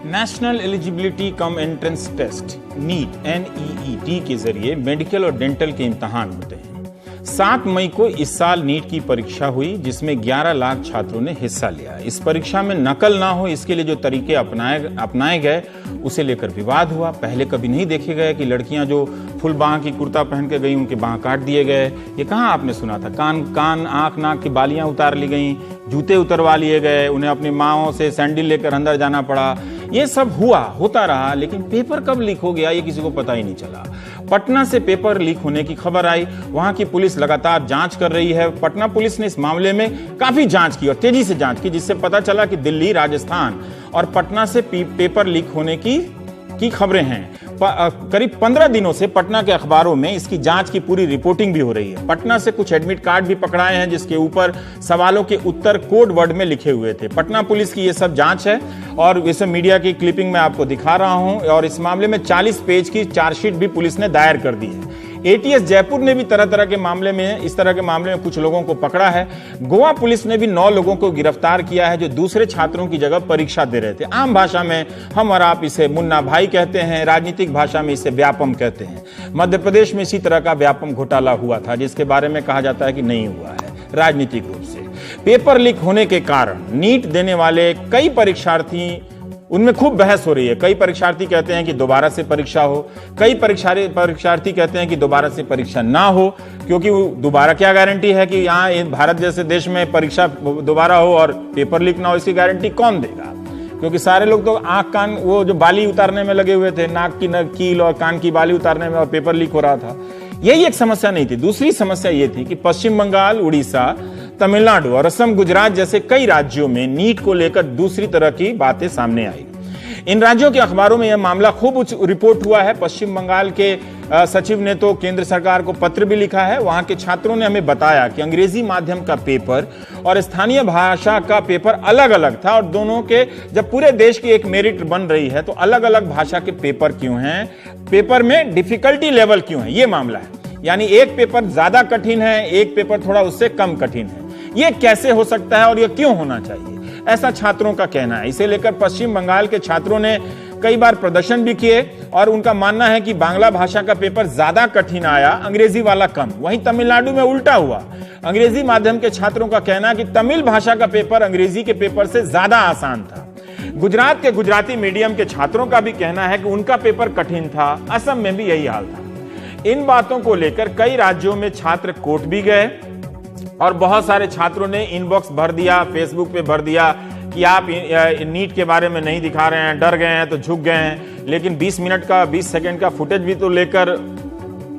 National eligibility cum entrance test NEET NEET के जरिए मेडिकल और डेंटल के इम्तहान होते हैं। 7 मई को इस साल नीट की परीक्षा हुई, जिसमें 11 लाख छात्रों ने हिस्सा लिया। इस परीक्षा में नकल ना हो, इसके लिए जो तरीके अपनाए गए उसे लेकर विवाद हुआ। पहले कभी नहीं देखे गए कि लड़कियां जो फुल बाह की कुर्ता पहन के गई, उनके बाह काट दिए गए। ये कहाँ आपने सुना था? कान आँख नाक की बालियां उतार ली गई, जूते उतरवा लिए गए, उन्हें अपनी माँओं से सैंडल लेकर अंदर जाना पड़ा। ये सब होता रहा, लेकिन पेपर कब लीक हो गया ये किसी को पता ही नहीं चला। पटना से पेपर लीक होने की खबर आई, वहां की पुलिस लगातार जांच कर रही है। पटना पुलिस ने इस मामले में काफी जांच की और तेजी से जांच की, जिससे पता चला कि दिल्ली, राजस्थान और पटना से पेपर लीक होने की खबरें हैं। करीब 15 दिनों से पटना के अखबारों में इसकी जांच की पूरी रिपोर्टिंग भी हो रही है। पटना से कुछ एडमिट कार्ड भी पकड़ाए हैं, जिसके ऊपर सवालों के उत्तर कोड वर्ड में लिखे हुए थे। पटना पुलिस की ये सब जांच है और इसे मीडिया की क्लिपिंग में आपको दिखा रहा हूं। और इस मामले में 40 पेज की चार्जशीट भी पुलिस ने दायर कर दी है। एटीएस जयपुर ने भी इस तरह के मामले में कुछ लोगों को पकड़ा है। गोवा पुलिस ने भी 9 लोगों को गिरफ्तार किया है, जो दूसरे छात्रों की जगह परीक्षा दे रहे थे। आम भाषा में हम और आप इसे मुन्ना भाई कहते हैं, राजनीतिक भाषा में इसे व्यापम कहते हैं। मध्य प्रदेश में इसी तरह का व्यापम घोटाला हुआ था, जिसके बारे में कहा जाता है कि नहीं हुआ है राजनीतिक रूप से। पेपर लीक होने के कारण नीट देने वाले कई परीक्षार्थी, उनमें खूब बहस हो रही है। कई परीक्षार्थी कहते हैं कि दोबारा से परीक्षा हो, कई परीक्षार्थी कहते हैं कि दोबारा से परीक्षा ना हो, क्योंकि दोबारा क्या गारंटी है कि यहाँ भारत जैसे देश में परीक्षा दोबारा हो और पेपर लीक ना हो? इसकी गारंटी कौन देगा? क्योंकि सारे लोग तो आंख कान वो जो बाली उतारने में लगे हुए थे, नाक की कील और कान की बाली उतारने में, और पेपर लीक हो रहा था। यही एक समस्या नहीं थी। दूसरी समस्या ये थी कि पश्चिम बंगाल, उड़ीसा, तमिलनाडु और असम, गुजरात जैसे कई राज्यों में नीट को लेकर दूसरी तरह की बातें सामने आई। इन राज्यों के अखबारों में यह मामला खूब रिपोर्ट हुआ है। पश्चिम बंगाल के सचिव ने तो केंद्र सरकार को पत्र भी लिखा है। वहां के छात्रों ने हमें बताया कि अंग्रेजी माध्यम का पेपर और स्थानीय भाषा का पेपर अलग अलग था, और दोनों के जब पूरे देश की एक मेरिट बन रही है तो अलग अलग भाषा के पेपर क्यों हैं, पेपर में डिफिकल्टी लेवल क्यों है, ये मामला है। यानी एक पेपर ज्यादा कठिन है, एक पेपर थोड़ा उससे कम कठिन है। ये कैसे हो सकता है और ये क्यों होना चाहिए, ऐसा छात्रों का कहना है। इसे लेकर पश्चिम बंगाल के छात्रों ने कई बार प्रदर्शन भी किए और उनका मानना है कि बांग्ला भाषा का पेपर ज्यादा कठिन आया, अंग्रेजी वाला कम। वहीं तमिलनाडु में उल्टा हुआ। अंग्रेजी माध्यम के छात्रों का कहना है कि तमिल भाषा का पेपर अंग्रेजी के पेपर से ज्यादा आसान था। गुजरात के गुजराती मीडियम के छात्रों का भी कहना है कि उनका पेपर कठिन था। असम में भी यही हाल था। इन बातों को लेकर कई राज्यों में छात्र कोर्ट भी गए और बहुत सारे छात्रों ने इनबॉक्स भर दिया, फेसबुक पे भर दिया कि आप नीट के बारे में नहीं दिखा रहे हैं, डर गए हैं तो झुक गए हैं। लेकिन 20 मिनट का 20 सेकंड का फुटेज भी तो लेकर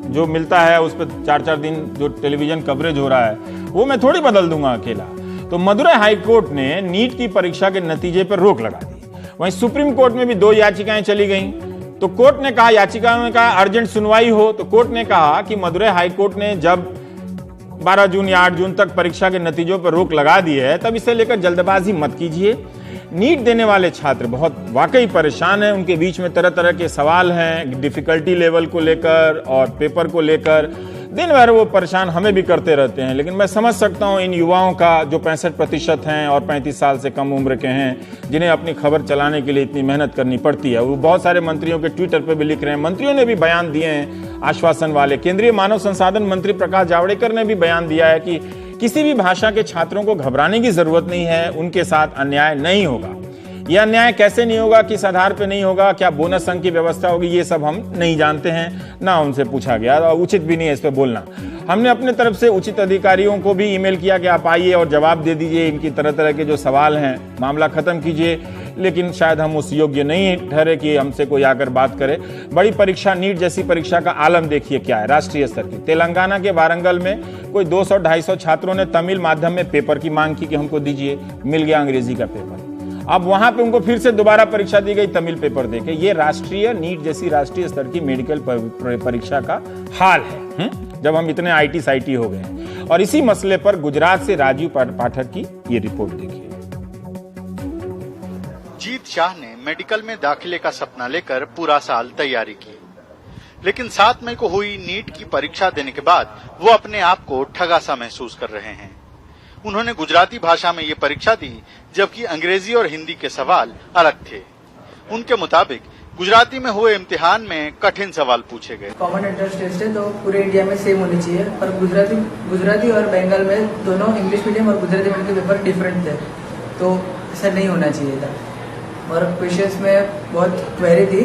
जो मिलता है उस पर 4-4 दिन जो टेलीविजन कवरेज हो रहा है वो मैं थोड़ी बदल दूंगा अकेला। तो मदुरै हाईकोर्ट ने नीट की परीक्षा के नतीजे पर रोक लगा दी। वहीं सुप्रीम कोर्ट में भी 2 याचिकाएं चली गईं। तो कोर्ट ने कहा, याचिकाओं ने कहा अर्जेंट सुनवाई हो। तो कोर्ट ने कहा कि मदुरै हाईकोर्ट ने जब 12 जून या 8 जून तक परीक्षा के नतीजों पर रोक लगा दी है, तब इसे लेकर जल्दबाजी मत कीजिए। नीट देने वाले छात्र बहुत वाकई परेशान हैं। उनके बीच में तरह तरह के सवाल हैं, डिफिकल्टी लेवल को लेकर और पेपर को लेकर। दिन भर वो परेशान हमें भी करते रहते हैं। लेकिन मैं समझ सकता हूं इन युवाओं का जो 65% हैं और 35 साल से कम उम्र के हैं, जिन्हें अपनी खबर चलाने के लिए इतनी मेहनत करनी पड़ती है। वो बहुत सारे मंत्रियों के ट्विटर पे भी लिख रहे हैं, मंत्रियों ने भी बयान दिए हैं आश्वासन वाले। केंद्रीय मानव संसाधन मंत्री प्रकाश जावड़ेकर ने भी बयान दिया है कि किसी भी भाषा के छात्रों को घबराने की जरूरत नहीं है, उनके साथ अन्याय नहीं होगा। यह अन्याय कैसे नहीं होगा, किस आधार पे नहीं होगा, क्या बोनस अंक की व्यवस्था होगी, ये सब हम नहीं जानते हैं, ना उनसे पूछा गया और उचित भी नहीं है इस पर बोलना। हमने अपने तरफ से उचित अधिकारियों को भी ईमेल किया कि आप आइए और जवाब दे दीजिए, इनकी तरह तरह के जो सवाल हैं मामला खत्म कीजिए। लेकिन शायद हम उस योग्य नहीं ठहरे कि हमसे कोई आकर बात करे। बड़ी परीक्षा नीट जैसी परीक्षा का आलम देखिए क्या है, राष्ट्रीय स्तर की। तेलंगाना के वारंगल में कोई 200-250 छात्रों ने तमिल माध्यम में पेपर की मांग की कि हमको दीजिए, मिल गया अंग्रेजी का पेपर। अब वहां पे उनको फिर से दोबारा परीक्षा दी गई तमिल पेपर देके। ये राष्ट्रीय नीट जैसी राष्ट्रीय स्तर की मेडिकल परीक्षा का हाल है, जब हम इतने आईटी साइटी हो गए। और इसी मसले पर गुजरात से राजीव पाठक की ये रिपोर्ट देखिए। जीत शाह ने मेडिकल में दाखिले का सपना लेकर पूरा साल तैयारी की, लेकिन 7 मई को हुई नीट की परीक्षा देने के बाद वो अपने आप को ठगा सा महसूस कर रहे हैं। उन्होंने गुजराती भाषा में ये परीक्षा दी, जबकि अंग्रेजी और हिंदी के सवाल अलग थे। उनके मुताबिक गुजराती में हुए इम्तिहान में कठिन सवाल पूछे गए। कॉमन एंट्रेंस टेस्ट है तो पूरे इंडिया में सेम होनी चाहिए, पर गुजराती और बंगाल में दोनों इंग्लिश मीडियम और गुजराती मीडियम के पेपर डिफरेंट थे, तो ऐसा नहीं होना चाहिए था। और क्वेश्चंस में बहुत क्वेरी थी,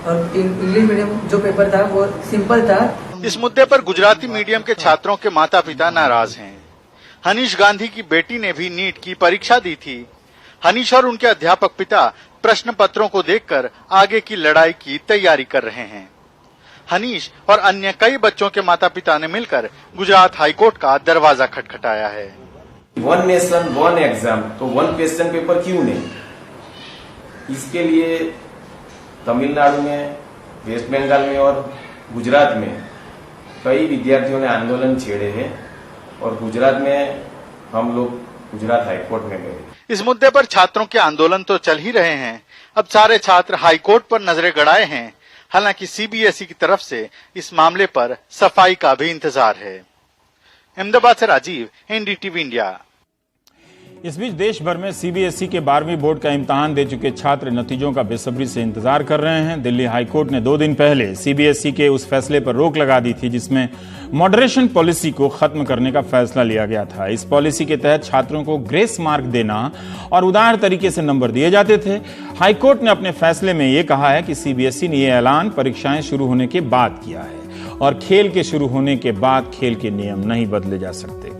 और इंग्लिश मीडियम जो पेपर था वो सिंपल था। इस मुद्दे पर गुजराती मीडियम के छात्रों के माता पिता नाराज हैं। हनीश गांधी की बेटी ने भी नीट की परीक्षा दी थी। हनीश और उनके अध्यापक पिता प्रश्न पत्रों को देखकर आगे की लड़ाई की तैयारी कर रहे हैं। हनीश और अन्य कई बच्चों के माता पिता ने मिलकर गुजरात हाईकोर्ट का दरवाजा खटखटाया है। वन नेशन वन एग्जाम, तो वन क्वेश्चन पेपर क्यों नहीं? इसके लिए तमिलनाडु में, वेस्ट बंगाल में और गुजरात में कई विद्यार्थियों ने आंदोलन छेड़े हैं और गुजरात में हम लोग गुजरात हाईकोर्ट में गए। इस मुद्दे पर छात्रों के आंदोलन तो चल ही रहे हैं। अब सारे छात्र हाईकोर्ट पर नजरें गड़ाए हैं। हालांकि सीबीएसई की तरफ से इस मामले पर सफाई का भी इंतजार है। अहमदाबाद से राजीव, एनडीटीवी इंडिया। इस बीच देश भर में सीबीएसई के 12वीं बोर्ड का इम्तिहान दे चुके छात्र नतीजों का बेसब्री से इंतजार कर रहे हैं। दिल्ली हाईकोर्ट ने 2 दिन पहले सीबीएसई के उस फैसले पर रोक लगा दी थी जिसमें मॉडरेशन पॉलिसी को खत्म करने का फैसला लिया गया था। इस पॉलिसी के तहत छात्रों को ग्रेस मार्क देना और उदार तरीके से नंबर दिए जाते थे। हाईकोर्ट ने अपने फैसले में यह कहा है कि सीबीएसई ने यह ऐलान परीक्षाएं शुरू होने के बाद किया है और खेल के शुरू होने के बाद खेल के नियम नहीं बदले जा सकते।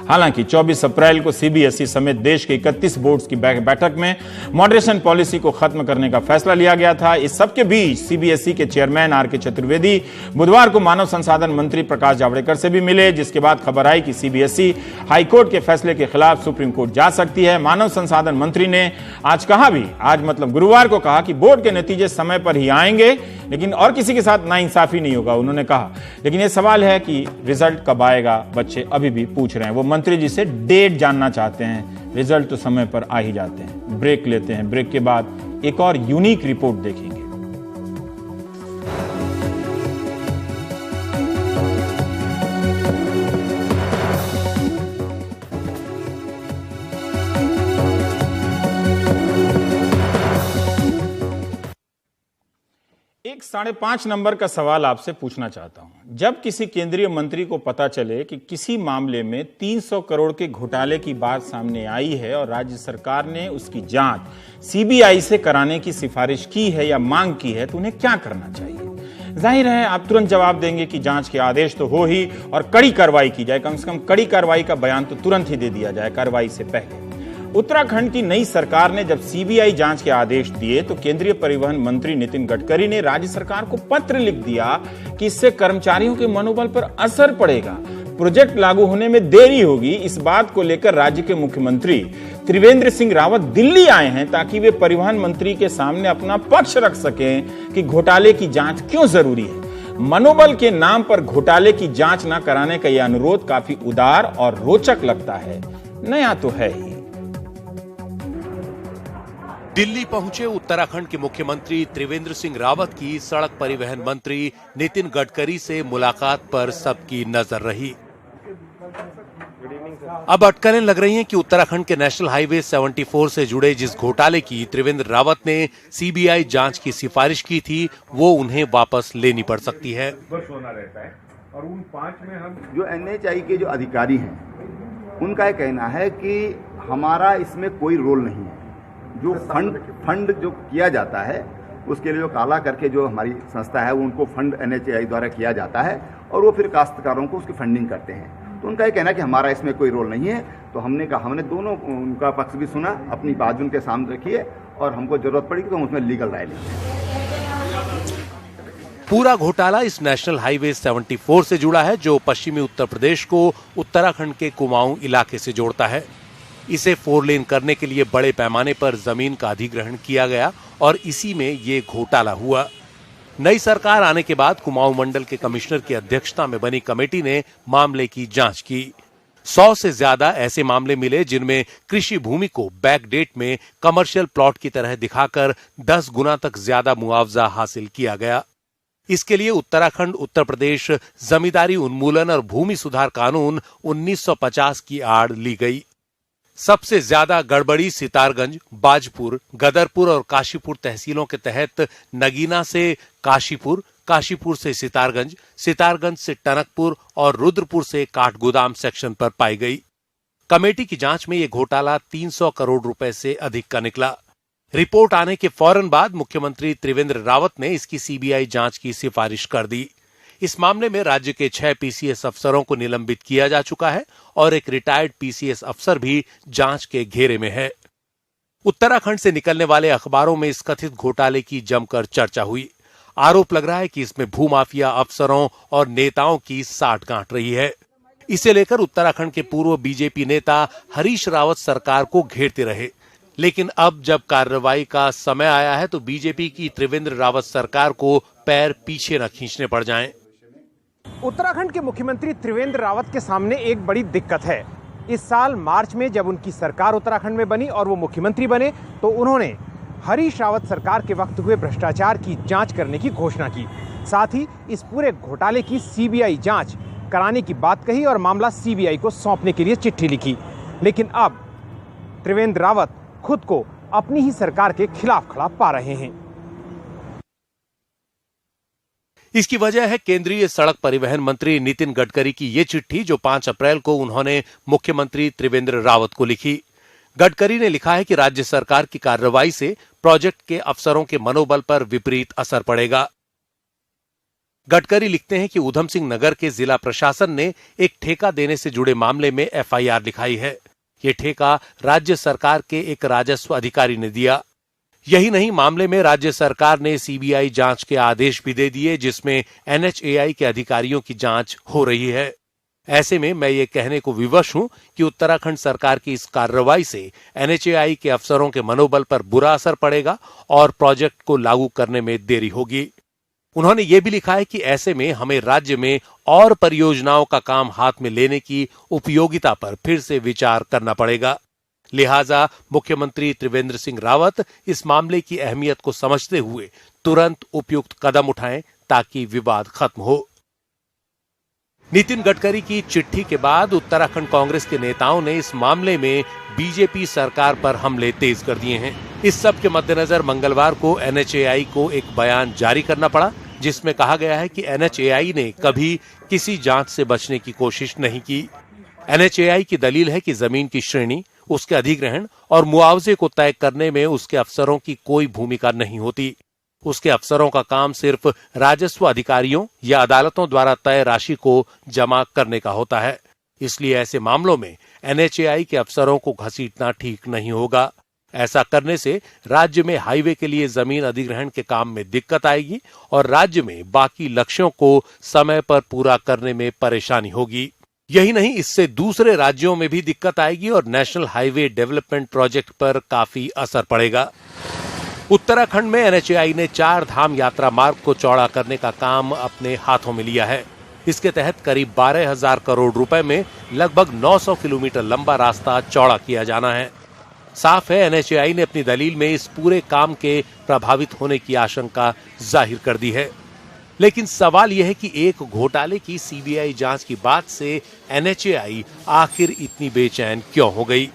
हालांकि 24 अप्रैल को सीबीएसई समेत देश के 31 बोर्ड्स की बैठक में मॉडरेशन पॉलिसी को खत्म करने का फैसला लिया गया था। इस सबके बीच सीबीएसई के चेयरमैन आर.के. चतुर्वेदी बुधवार को मानव संसाधन मंत्री प्रकाश जावड़ेकर से भी मिले, जिसके बाद खबर आई कि सीबीएसई हाईकोर्ट के फैसले के खिलाफ सुप्रीम कोर्ट जा सकती है। मानव संसाधन मंत्री ने आज मतलब गुरुवार को कहा कि बोर्ड के नतीजे समय पर ही आएंगे, लेकिन और किसी के साथ नाइंसाफी नहीं होगा, उन्होंने कहा। लेकिन यह सवाल है कि रिजल्ट कब आएगा, बच्चे अभी भी पूछ रहे हैं। वो मंत्री जी से डेट जानना चाहते हैं। रिजल्ट तो समय पर आ ही जाते हैं। ब्रेक लेते हैं, ब्रेक के बाद एक और यूनिक रिपोर्ट देखेंगे। एक 5.5 नंबर का सवाल आपसे पूछना चाहता हूं। जब किसी केंद्रीय मंत्री को पता चले कि किसी मामले में 300 करोड़ के घोटाले की बात सामने आई है और राज्य सरकार ने उसकी जांच सीबीआई से कराने की सिफारिश की है या मांग की है, तो उन्हें क्या करना चाहिए? जाहिर है आप तुरंत जवाब देंगे कि जांच के आदेश तो हो ही और कड़ी कार्रवाई की जाए। कम से कम कड़ी कार्रवाई का बयान तो तुरंत ही दे दिया जाए कार्रवाई से पहले। उत्तराखंड की नई सरकार ने जब सीबीआई जांच के आदेश दिए तो केंद्रीय परिवहन मंत्री नितिन गडकरी ने राज्य सरकार को पत्र लिख दिया कि इससे कर्मचारियों के मनोबल पर असर पड़ेगा, प्रोजेक्ट लागू होने में देरी होगी। इस बात को लेकर राज्य के मुख्यमंत्री त्रिवेंद्र सिंह रावत दिल्ली आए हैं ताकि वे परिवहन मंत्री के सामने अपना पक्ष रख सकें कि घोटाले की जांच क्यों जरूरी है। मनोबल के नाम पर घोटाले की जांच न कराने का यह अनुरोध काफी उदार और रोचक लगता है। नया तो है ही। दिल्ली पहुंचे उत्तराखंड के मुख्यमंत्री त्रिवेंद्र सिंह रावत की सड़क परिवहन मंत्री नितिन गडकरी से मुलाकात पर सबकी नजर रही। अब अटकलें लग रही हैं कि उत्तराखंड के नेशनल हाईवे 74 से जुड़े जिस घोटाले की त्रिवेंद्र रावत ने सीबीआई जांच की सिफारिश की थी, वो उन्हें वापस लेनी पड़ सकती है। और उन 5 में हम जो एनएचआई के जो अधिकारी हैं, उनका यह कहना है कि हमारा इसमें कोई रोल नहीं है। जो फंड जो किया जाता है उसके लिए जो काला करके जो हमारी संस्था है वो उनको फंड एनएचआई द्वारा किया जाता है और वो फिर काश्तकारों को उसकी फंडिंग करते हैं। तो उनका ये कहना है कि हमारा इसमें कोई रोल नहीं है। तो हमने कहा, हमने दोनों उनका पक्ष भी सुना, अपनी बात उनके सामने रखिए और हमको जरूरत पड़ेगी तो हम उसमें लीगल राय लेंगे। पूरा घोटाला इस नेशनल हाईवे 74 से जुड़ा है जो पश्चिमी उत्तर प्रदेश को उत्तराखंड के कुमाऊं इलाके से जोड़ता है। इसे 4 लेन करने के लिए बड़े पैमाने पर जमीन का अधिग्रहण किया गया और इसी में ये घोटाला हुआ। नई सरकार आने के बाद कुमाऊं मंडल के कमिश्नर की अध्यक्षता में बनी कमेटी ने मामले की जांच की। 100 से ज्यादा ऐसे मामले मिले जिनमें कृषि भूमि को बैकडेट में कमर्शियल प्लॉट की तरह दिखाकर 10 गुना तक ज्यादा मुआवजा हासिल किया गया। इसके लिए उत्तराखंड उत्तर प्रदेश जमींदारी उन्मूलन और भूमि सुधार कानून 1950 की आड़ ली गई। सबसे ज्यादा गड़बड़ी सितारगंज, बाजपुर, गदरपुर और काशीपुर तहसीलों के तहत नगीना से काशीपुर, काशीपुर से सितारगंज, सितारगंज से टनकपुर और रुद्रपुर से काठगोदाम सेक्शन पर पाई गई। कमेटी की जांच में यह घोटाला 300 करोड़ रुपए से अधिक का निकला। रिपोर्ट आने के फौरन बाद मुख्यमंत्री त्रिवेंद्र रावत ने इसकी सीबीआई जांच की सिफारिश कर दी। इस मामले में राज्य के 6 पीसीएस अफसरों को निलंबित किया जा चुका है और एक रिटायर्ड पीसीएस अफसर भी जांच के घेरे में है। उत्तराखंड से निकलने वाले अखबारों में इस कथित घोटाले की जमकर चर्चा हुई। आरोप लग रहा है कि इसमें भूमाफिया अफसरों और नेताओं की साठगांठ रही है। इसे लेकर उत्तराखंड के पूर्व बीजेपी नेता हरीश रावत सरकार को घेरते रहे, लेकिन अब जब कार्रवाई का समय आया है तो बीजेपी की त्रिवेंद्र रावत सरकार को पैर पीछे न खींचने पड़ जाएं। उत्तराखंड के मुख्यमंत्री त्रिवेंद्र रावत के सामने एक बड़ी दिक्कत है। इस साल मार्च में जब उनकी सरकार उत्तराखंड में बनी और वो मुख्यमंत्री बने तो उन्होंने हरीश रावत सरकार के वक्त हुए भ्रष्टाचार की जांच करने की घोषणा की। साथ ही इस पूरे घोटाले की सीबीआई जांच कराने की बात कही और मामला सीबीआई को सौंपने के लिए चिट्ठी लिखी। लेकिन अब त्रिवेंद्र रावत खुद को अपनी ही सरकार के खिलाफ खड़ा पा रहे हैं। इसकी वजह है केंद्रीय सड़क परिवहन मंत्री नितिन गडकरी की ये चिट्ठी जो 5 अप्रैल को उन्होंने मुख्यमंत्री त्रिवेंद्र रावत को लिखी। गडकरी ने लिखा है कि राज्य सरकार की कार्रवाई से प्रोजेक्ट के अफसरों के मनोबल पर विपरीत असर पड़ेगा। गडकरी लिखते हैं कि ऊधम सिंह नगर के जिला प्रशासन ने एक ठेका देने से जुड़े मामले में एफआईआर लिखाई है। ये ठेका राज्य सरकार के एक राजस्व अधिकारी ने दिया। यही नहीं, मामले में राज्य सरकार ने सीबीआई जांच के आदेश भी दे दिए जिसमें एनएचएआई के अधिकारियों की जांच हो रही है। ऐसे में मैं ये कहने को विवश हूं कि उत्तराखंड सरकार की इस कार्रवाई से एनएचएआई के अफसरों के मनोबल पर बुरा असर पड़ेगा और प्रोजेक्ट को लागू करने में देरी होगी। उन्होंने ये भी लिखा है कि ऐसे में हमें राज्य में और परियोजनाओं का काम हाथ में लेने की उपयोगिता पर फिर से विचार करना पड़ेगा। लिहाजा मुख्यमंत्री त्रिवेंद्र सिंह रावत इस मामले की अहमियत को समझते हुए तुरंत उपयुक्त कदम उठाएं ताकि विवाद खत्म हो। नितिन गडकरी की चिट्ठी के बाद उत्तराखंड कांग्रेस के नेताओं ने इस मामले में बीजेपी सरकार पर हमले तेज कर दिए हैं। इस सब के मद्देनजर मंगलवार को एनएचएआई को एक बयान जारी करना पड़ा जिसमें कहा गया है कि एनएचएआई ने कभी किसी जांच से बचने की कोशिश नहीं की। एनएचएआई की दलील है कि जमीन की श्रेणी, उसके अधिग्रहण और मुआवजे को तय करने में उसके अफसरों की कोई भूमिका नहीं होती। उसके अफसरों का काम सिर्फ राजस्व अधिकारियों या अदालतों द्वारा तय राशि को जमा करने का होता है। इसलिए ऐसे मामलों में एनएचएआई के अफसरों को घसीटना ठीक नहीं होगा। ऐसा करने से राज्य में हाईवे के लिए जमीन अधिग्रहण के काम में दिक्कत आएगी और राज्य में बाकी लक्ष्यों को समय पर पूरा करने में परेशानी होगी। यही नहीं, इससे दूसरे राज्यों में भी दिक्कत आएगी और नेशनल हाईवे डेवलपमेंट प्रोजेक्ट पर काफी असर पड़ेगा। उत्तराखंड में एनएचएआई ने 4 धाम यात्रा मार्ग को चौड़ा करने का काम अपने हाथों में लिया है। इसके तहत करीब 12,000 करोड़ रुपए में लगभग 900 किलोमीटर लंबा रास्ता चौड़ा किया जाना है। साफ है, एनएचएआई ने अपनी दलील में इस पूरे काम के प्रभावित होने की आशंका जाहिर कर दी है। लेकिन सवाल यह है कि एक घोटाले की सीबीआई जांच की बात से एनएचएआई आखिर इतनी बेचैन क्यों हो गई?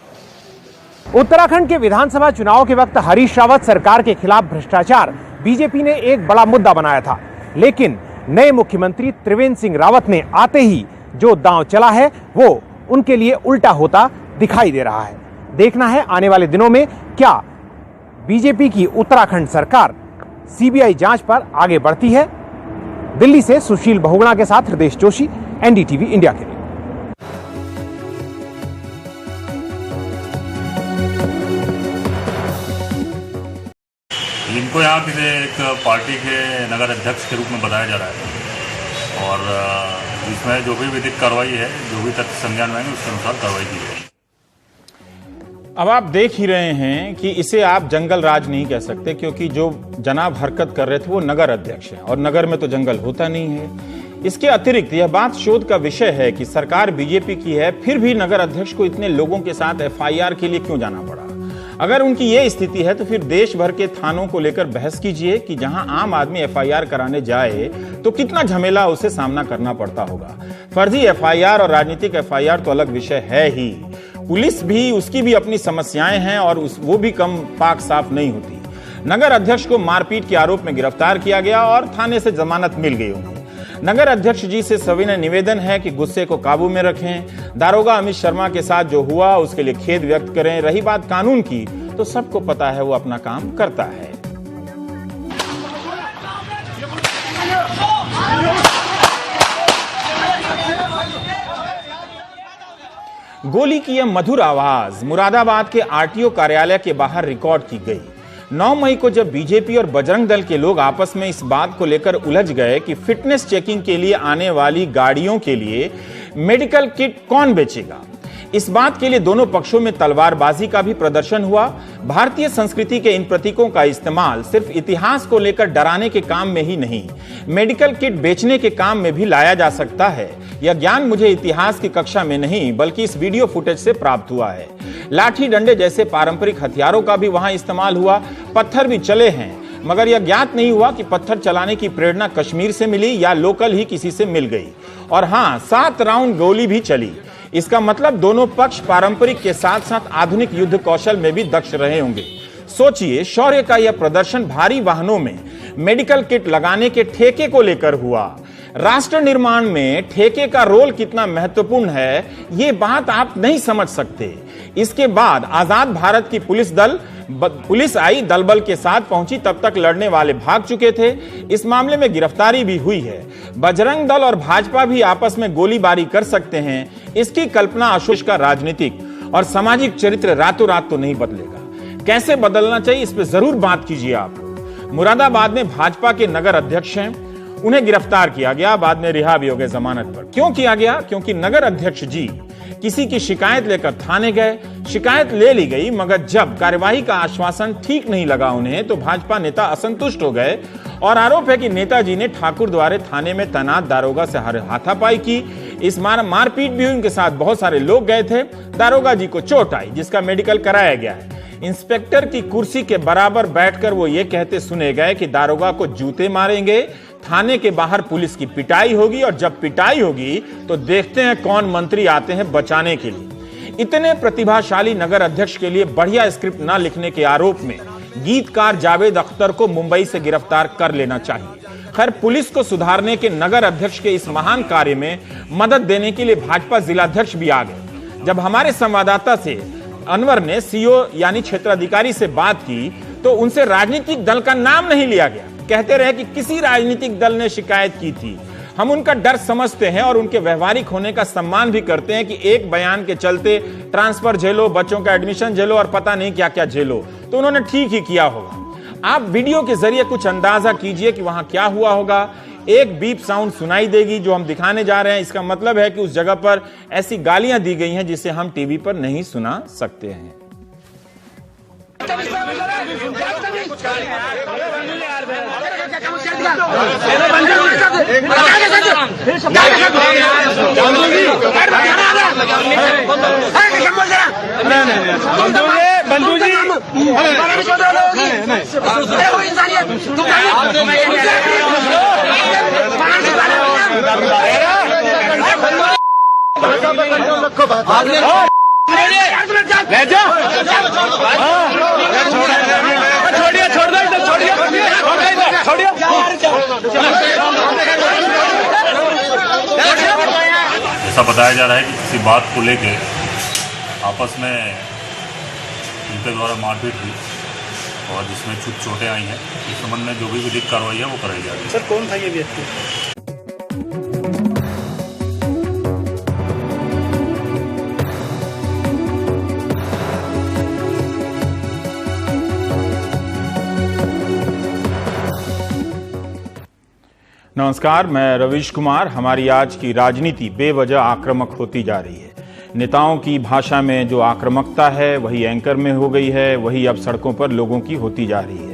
उत्तराखंड के विधानसभा चुनाव के वक्त हरीश रावत सरकार के खिलाफ भ्रष्टाचार बीजेपी ने एक बड़ा मुद्दा बनाया था, लेकिन नए मुख्यमंत्री त्रिवेंद्र सिंह रावत ने आते ही जो दांव चला है वो उनके लिए उल्टा होता दिखाई दे रहा है। देखना है आने वाले दिनों में क्या बीजेपी की उत्तराखंड सरकार सीबीआई जांच पर आगे बढ़ती है। दिल्ली से सुशील बहुगुणा के साथ हृदय जोशी, एनडीटीवी इंडिया के लिए। इनको यहाँ किसी एक पार्टी के नगर अध्यक्ष के रूप में बताया जा रहा है और इसमें जो भी विधिक कार्रवाई है, जो भी तथ्य संज्ञान में आएंगे उसके अनुसार कार्रवाई की जाएगी। अब आप देख ही रहे हैं कि इसे आप जंगल राज नहीं कह सकते, क्योंकि जो जनाब हरकत कर रहे थे वो नगर अध्यक्ष है और नगर में तो जंगल होता नहीं है। इसके अतिरिक्त यह बात शोध का विषय है कि सरकार बीजेपी की है, फिर भी नगर अध्यक्ष को इतने लोगों के साथ एफआईआर के लिए क्यों जाना पड़ा। अगर उनकी यह स्थिति है तो फिर देश भर के थानों को लेकर बहस कीजिए कि जहां आम आदमी एफआईआर कराने जाए तो कितना झमेला उसे सामना करना पड़ता होगा। फर्जी एफआईआर और राजनीतिक एफआईआर तो अलग विषय है ही, पुलिस भी उसकी भी अपनी समस्याएं हैं और वो भी कम पाक साफ नहीं होती। नगर अध्यक्ष को मारपीट के आरोप में गिरफ्तार किया गया और थाने से जमानत मिल गई उन्हें। नगर अध्यक्ष जी से सविनय निवेदन है कि गुस्से को काबू में रखें। दारोगा अमित शर्मा के साथ जो हुआ उसके लिए खेद व्यक्त करें। रही बात कानून की, तो सबको पता है वो अपना काम करता है। गोली की यह मधुर आवाज मुरादाबाद के आरटीओ कार्यालय के बाहर रिकॉर्ड की गई। 9 मई को जब बीजेपी और बजरंग दल के लोग आपस में इस बात को लेकर उलझ गए कि फिटनेस चेकिंग के लिए आने वाली गाड़ियों के लिए मेडिकल किट कौन बेचेगा, इस बात के लिए दोनों पक्षों में तलवारबाजी का भी प्रदर्शन हुआ। भारतीय संस्कृति के इन प्रतीकों का इस्तेमाल सिर्फ इतिहास को लेकर डराने के काम में ही नहीं, मेडिकल किट बेचने के काम में भी लाया जा सकता है। यह ज्ञान मुझे इतिहास की कक्षा में नहीं बल्कि इस वीडियो फुटेज से प्राप्त हुआ है। लाठी डंडे जैसे पारंपरिक हथियारों का भी वहां इस्तेमाल हुआ, पत्थर भी चले हैं, मगर यह ज्ञात नहीं हुआ कि पत्थर चलाने की प्रेरणा कश्मीर से मिली या लोकल ही किसी से मिल गई। और हां, 7 राउंड गोली भी चली। इसका मतलब दोनों पक्ष पारंपरिक के साथ साथ आधुनिक युद्ध कौशल में भी दक्ष रहे होंगे। सोचिए, शौर्य का यह प्रदर्शन भारी वाहनों में मेडिकल किट लगाने के ठेके को लेकर हुआ। राष्ट्र निर्माण में ठेके का रोल कितना महत्वपूर्ण है, ये बात आप नहीं समझ सकते। इसके बाद आजाद भारत की पुलिस आई, दल बल के साथ पहुंची, तब तक लड़ने वाले भाग चुके थे। इस मामले में गिरफ्तारी भी हुई है। बजरंग दल और भाजपा भी आपस में गोलीबारी कर सकते हैं। इसकी कल्पना आशुष का राजनीतिक और सामाजिक चरित्र रातों रात तो नहीं बदलेगा। कैसे बदलना चाहिए, इस पर जरूर बात कीजिए आप। मुरादाबाद में भाजपा के नगर अध्यक्ष हैं, उन्हें गिरफ्तार किया गया, बाद में रिहा भी हो गए जमानत पर। क्यों किया गया? क्योंकि नगर अध्यक्ष जी किसी की शिकायत लेकर थाने गए, शिकायत ले ली गई, मगर जब कार्यवाही का आश्वासन ठीक नहीं लगा उन्हें, तो भाजपा नेता असंतुष्ट हो गए और आरोप है कि नेताजी ने ठाकुर द्वारे थाने में तैनात दारोगा से हाथापाई की। इस मारपीट भी हुई, उनके साथ बहुत सारे लोग गए थे। दारोगा जी को चोट आई, जिसका मेडिकल कराया गया है। इंस्पेक्टर की कुर्सी के बराबर बैठकर वो ये कहते सुने गए कि दारोगा को जूते मारेंगे, थाने के बाहर पुलिस की पिटाई होगी, और जब पिटाई होगी तो देखते हैं कौन मंत्री आते हैं बचाने के लिए। इतने प्रतिभाशाली नगर अध्यक्ष के लिए बढ़िया स्क्रिप्ट न लिखने के आरोप में गीतकार जावेद अख्तर को मुंबई से गिरफ्तार कर लेना चाहिए। खैर, पुलिस को सुधारने के नगर अध्यक्ष के इस महान कार्य में मदद देने के लिए भाजपा जिलाध्यक्ष भी आ गए। जब हमारे संवाददाता से अनवर ने सीओ यानी क्षेत्राधिकारी से बात की तो उनसे राजनीतिक दल का नाम नहीं लिया गया। कहते रहे कि किसी राजनीतिक दल ने शिकायत की थी। हम उनका डर समझते हैं और उनके व्यवहारिक होने का सम्मान भी करते हैं कि एक बयान के चलते ट्रांसफर झेलो, बच्चों का एडमिशन झेलो और पता नहीं क्या क्या झेलो, तो उन्होंने ठीक ही किया होगा। आप वीडियो के जरिए कुछ अंदाजा कीजिए कि वहां क्या हुआ होगा। एक बीप साउंड सुनाई देगी जो हम दिखाने जा रहे हैं। इसका मतलब है कि उस जगह पर ऐसी गालियां दी गई हैं जिसे हम टीवी पर नहीं सुना सकते हैं। ऐसा बताया जा रहा है कि किसी बात को लेके आपस में इनके द्वारा मारपीट हुई और जिसमें कुछ चोटें आई हैं। इस संबंध में जो भी विधिक कार्रवाई है वो कराई जा रही है। सर, कौन था ये व्यक्ति? नमस्कार, मैं रवीश कुमार। हमारी आज की राजनीति बेवजह आक्रामक होती जा रही है। नेताओं की भाषा में जो आक्रामकता है वही एंकर में हो गई है, वही अब सड़कों पर लोगों की होती जा रही है।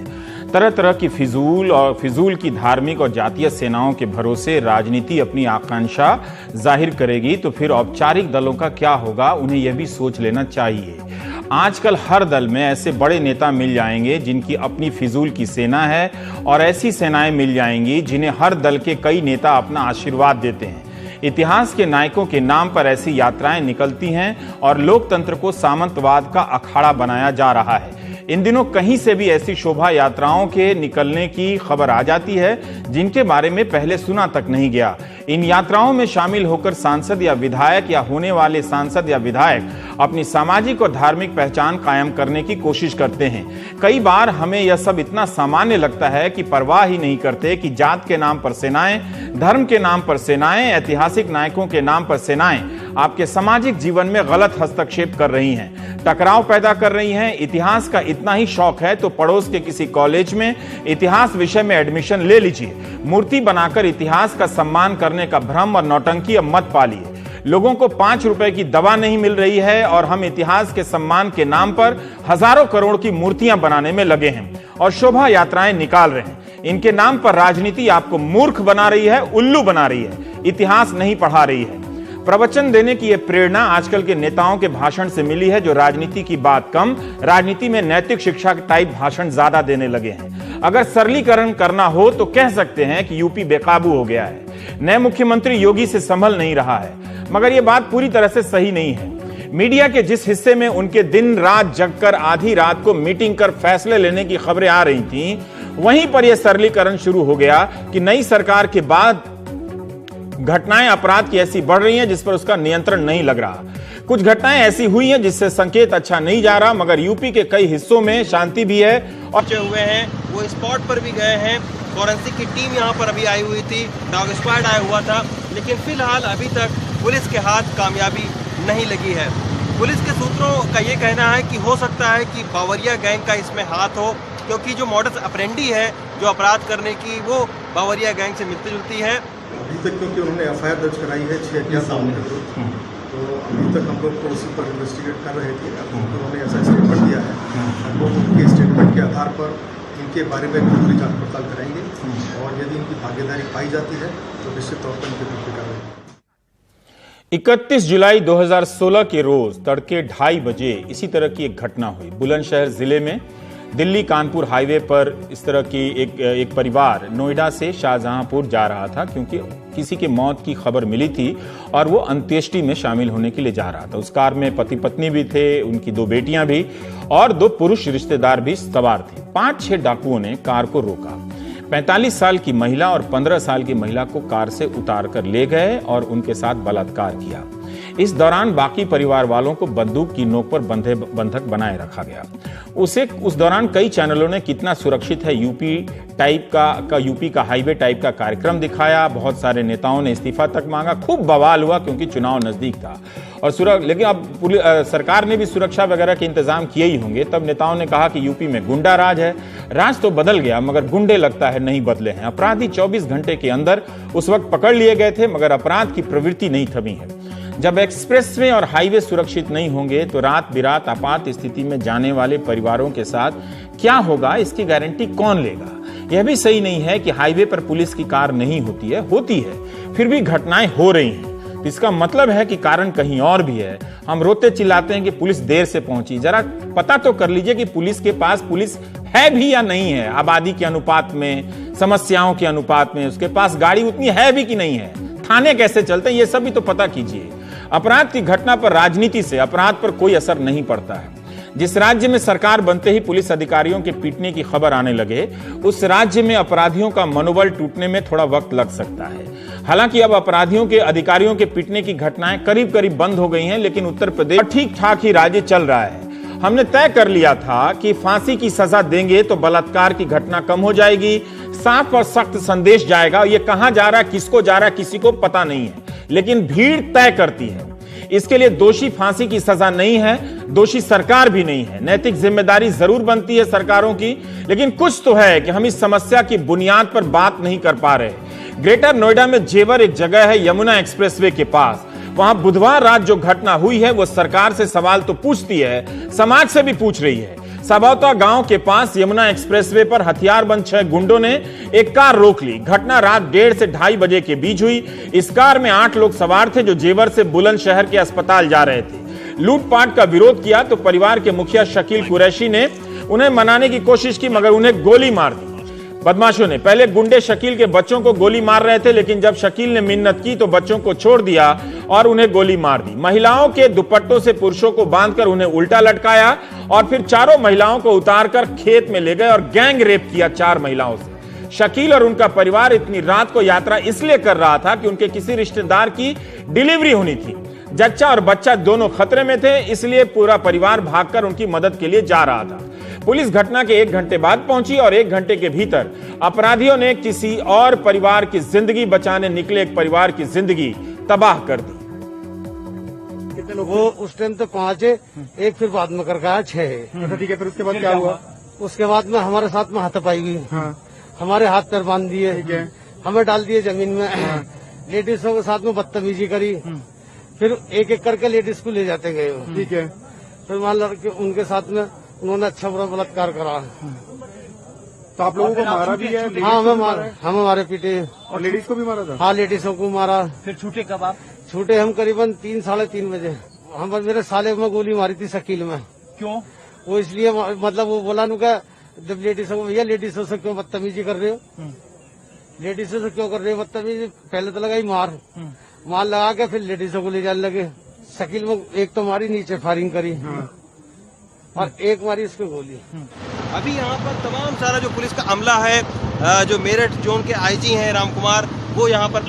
तरह तरह की फिजूल की धार्मिक और जातीय सेनाओं के भरोसे राजनीति अपनी आकांक्षा जाहिर करेगी तो फिर औपचारिक दलों का क्या होगा, उन्हें यह भी सोच लेना चाहिए। आजकल हर दल में ऐसे बड़े नेता मिल जाएंगे जिनकी अपनी फिजूल की सेना है और ऐसी सेनाएं मिल जाएंगी जिन्हें हर दल के कई नेता अपना आशीर्वाद देते हैं। इतिहास के नायकों के नाम पर ऐसी यात्राएं निकलती हैं और लोकतंत्र को सामंतवाद का अखाड़ा बनाया जा रहा है। इन दिनों कहीं से भी ऐसी शोभा यात्राओं के निकलने की खबर आ जाती है जिनके बारे में पहले सुना तक नहीं गया। इन यात्राओं में शामिल होकर सांसद या विधायक या होने वाले सांसद या विधायक अपनी सामाजिक और धार्मिक पहचान कायम करने की कोशिश करते हैं। कई बार हमें यह सब इतना सामान्य लगता है कि परवाह ही नहीं करते कि जात के नाम पर सेनाएं, धर्म के नाम पर सेनाएं, ऐतिहासिक नायकों के नाम पर सेनाएं आपके सामाजिक जीवन में गलत हस्तक्षेप कर रही हैं, टकराव पैदा कर रही हैं। इतिहास का इतना ही शौक है तो पड़ोस के किसी कॉलेज में इतिहास विषय में एडमिशन ले लीजिए। मूर्ति बनाकर इतिहास का सम्मान करने का भ्रम और नौटंकी अब मत पालिए। लोगों को 5 रुपए की दवा नहीं मिल रही है और हम इतिहास के सम्मान के नाम पर हजारों करोड़ की मूर्तियां बनाने में लगे हैं और शोभा यात्राएं निकाल रहे हैं। इनके नाम पर राजनीति आपको मूर्ख बना रही है, उल्लू बना रही है, इतिहास नहीं पढ़ा रही है। प्रवचन देने की यह प्रेरणा आजकल के नेताओं के भाषण से मिली है जो राजनीति की बात कम, राजनीति में नैतिक शिक्षा टाइप भाषण ज्यादा देने लगे हैं। अगर सरलीकरण करना हो तो कह सकते हैं कि यूपी बेकाबू हो गया है, नए मुख्यमंत्री योगी से संभल नहीं रहा है, मगर यह बात पूरी तरह से सही नहीं है। मीडिया के जिस हिस्से में उनके दिन रात जगकर आधी रात को मीटिंग कर फैसले लेने की खबरें आ रही थीं, वहीं पर यह सरलीकरण शुरू हो गया कि नई सरकार के बाद घटनाएं अपराध की ऐसी बढ़ रही हैं जिस पर उसका नियंत्रण नहीं लग रहा। कुछ घटनाएं ऐसी हुई हैं जिससे संकेत अच्छा नहीं जा रहा, मगर यूपी के कई हिस्सों में शांति भी है और हुए हैं, वो स्पॉट पर भी गए हैं। फॉरेंसिक की टीम यहाँ पर अभी आई हुई थी, डॉग स्क्वाड आया हुआ था, लेकिन फिलहाल अभी तक पुलिस के हाथ कामयाबी नहीं लगी है। पुलिस के सूत्रों का ये कहना है कि हो सकता है कि बावरिया गैंग का इसमें हाथ हो, क्योंकि जो मॉडस ऑपरेंडी है जो अपराध करने की वो बावरिया गैंग से मिलती जुलती है। अभी तक क्योंकि उन्होंने एफआईआर दर्ज कराई है 6 अज्ञात के विरुद्ध, तो अभी तक हम लोग तो उसी पर इन्वेस्टिगेट कर रहे थे। अब उन्होंने ऐसा स्टेटमेंट दिया है, हम लोग उनके स्टेटमेंट के आधार पर इनके बारे में पूरी जांच पड़ताल करेंगे और यदि इनकी भागीदारी पाई जाती है तो निश्चित तौर पर इनके विरुद्ध कार्रवाई। 31 जुलाई 2016 के रोज तड़के 2:30 बजे इसी तरह की एक घटना हुई बुलंदशहर जिले में। दिल्ली कानपुर हाईवे पर इस तरह की एक परिवार नोएडा से शाहजहांपुर जा रहा था क्योंकि किसी के मौत की खबर मिली थी और वो अंत्येष्टि में शामिल होने के लिए जा रहा था। उस कार में पति पत्नी भी थे, उनकी 2 बेटियां भी और 2 पुरुष रिश्तेदार भी सवार थे। 5-6 डाकुओं ने कार को रोका। 45 साल की महिला और 15 साल की महिला को कार से उतार कर ले गए और उनके साथ बलात्कार किया। इस दौरान बाकी परिवार वालों को बंदूक की नोक पर बंधक बनाए रखा गया। उस दौरान कई चैनलों ने कितना सुरक्षित है यूपी का हाईवे टाइप का कार्यक्रम दिखाया। बहुत सारे नेताओं ने इस्तीफा तक मांगा। खूब बवाल हुआ क्योंकि चुनाव नजदीक था और लेकिन अब सरकार ने भी सुरक्षा वगैरह के इंतजाम किए ही होंगे। तब नेताओं ने कहा कि यूपी में गुंडा राज है। राज तो बदल गया मगर गुंडे लगता है नहीं बदले हैं। अपराधी 24 घंटे के अंदर उस वक्त पकड़ लिए गए थे मगर अपराध की प्रवृत्ति नहीं थमी है। जब एक्सप्रेसवे और हाईवे सुरक्षित नहीं होंगे तो रात बिरात आपात स्थिति में जाने वाले परिवारों के साथ क्या होगा इसकी गारंटी कौन लेगा। यह भी सही नहीं है कि हाईवे पर पुलिस की कार नहीं होती है फिर भी घटनाएं हो रही हैं। इसका मतलब है कि कारण कहीं और भी है। हम रोते चिल्लाते हैं कि पुलिस देर से पहुंची, जरा पता तो कर लीजिए कि पुलिस के पास पुलिस है भी या नहीं है। आबादी के अनुपात में, समस्याओं के अनुपात में उसके पास गाड़ी उतनी है भी कि नहीं है, थाने कैसे चलते हैं, ये सब भी तो पता कीजिए। अपराध की घटना पर राजनीति से अपराध पर कोई असर नहीं पड़ता है। जिस राज्य में सरकार बनते ही पुलिस अधिकारियों के पीटने की खबर आने लगे उस राज्य में अपराधियों का मनोबल टूटने में थोड़ा वक्त लग सकता है। हालांकि अब अपराधियों के अधिकारियों के पीटने की घटनाएं करीब करीब बंद हो गई हैं, लेकिन उत्तर प्रदेश ठीक ठाक ही राज्य चल रहा है। हमने तय कर लिया था कि फांसी की सजा देंगे तो बलात्कार की घटना कम हो जाएगी। साफ और सख्त संदेश जाएगा। ये कहां जा रहा है, किसको जा रहा है, किसी को पता नहीं है, लेकिन भीड़ तय करती है। इसके लिए दोषी फांसी की सजा नहीं है, दोषी सरकार भी नहीं है। नैतिक जिम्मेदारी जरूर बनती है सरकारों की, लेकिन कुछ तो है कि हम इस समस्या की बुनियाद पर बात नहीं कर पा रहे। ग्रेटर नोएडा में जेवर एक जगह है यमुना एक्सप्रेसवे के पास। वहां बुधवार रात जो घटना हुई है वो सरकार से सवाल तो पूछती है, समाज से भी पूछ रही है। सबौता गांव के पास यमुना एक्सप्रेसवे पर हथियारबंद 6 गुंडों ने एक कार रोक ली। घटना रात 1:30 से 2:30 बजे के बीच हुई। इस कार में 8 लोग सवार थे जो जेवर से बुलंदशहर के अस्पताल जा रहे थे। लूटपाट का विरोध किया तो परिवार के मुखिया शकील कुरैशी ने उन्हें मनाने की कोशिश की मगर उन्हें गोली मार दी। बदमाशों ने पहले गुंडे शकील के बच्चों को गोली मार रहे थे, लेकिन जब शकील ने मिन्नत की तो बच्चों को छोड़ दिया और उन्हें गोली मार दी। महिलाओं के दुपट्टों से पुरुषों को बांधकर उन्हें उल्टा लटकाया और फिर चारों महिलाओं को उतारकर खेत में ले गए और गैंग रेप किया 4 महिलाओं से। शकील और उनका परिवार इतनी रात को यात्रा इसलिए कर रहा था कि उनके किसी रिश्तेदार की डिलीवरी होनी थी। जच्चा और बच्चा दोनों खतरे में थे, इसलिए पूरा परिवार भागकर उनकी मदद के लिए जा रहा था। पुलिस घटना के 1 घंटे बाद पहुंची और 1 घंटे के भीतर अपराधियों ने किसी और परिवार की जिंदगी बचाने निकले एक परिवार की जिंदगी तबाह कर दी। वो उस टाइम तो 5 है, एक फिर बाद में करके आया 6 है। अच्छा ठीक है, फिर उसके बाद क्या हुआ? उसके बाद में हमारे साथ में हाथापाई हुई। हमारे हाथ पैर बांध दिए, हमें डाल दिए जमीन में। लेडीजों के साथ में बदतमीजी करी, फिर एक एक करके लेडीज को ले जाते गए। ठीक है, फिर वहाँ लड़के उनके साथ में उन्होंने अच्छा बुरा बलात्कार करा। तो आप लोगों को मारा भी है? हाँ, हमें मारे पीटे। और लेडीज को भी मारा था? हाँ, लेडीजों को मारा। फिर छूटे कब आप? छूटे हम करीबन 3 साढ़े 3 बजे। हम मेरे साले में गोली मारी थी शकील में। क्यों? वो इसलिए मतलब वो बोला नु का जब लेडीजों को, भैया लेडीजों से क्यों बदतमीजी कर रहे हो? लेडीजों से क्यों कर रहे हो बदतमीजी? पहले तो लगाई मार लगा के फिर लेडीजों को ले जाने लगे। शकील में एक तो मारी, नीचे फायरिंग करी और एक मारी इसको गोली। अभी यहाँ पर तमाम सारा जो पुलिस का अमला है, जो मेरठ जोन के आईजी हैं राम कुमार, वो यहाँ पर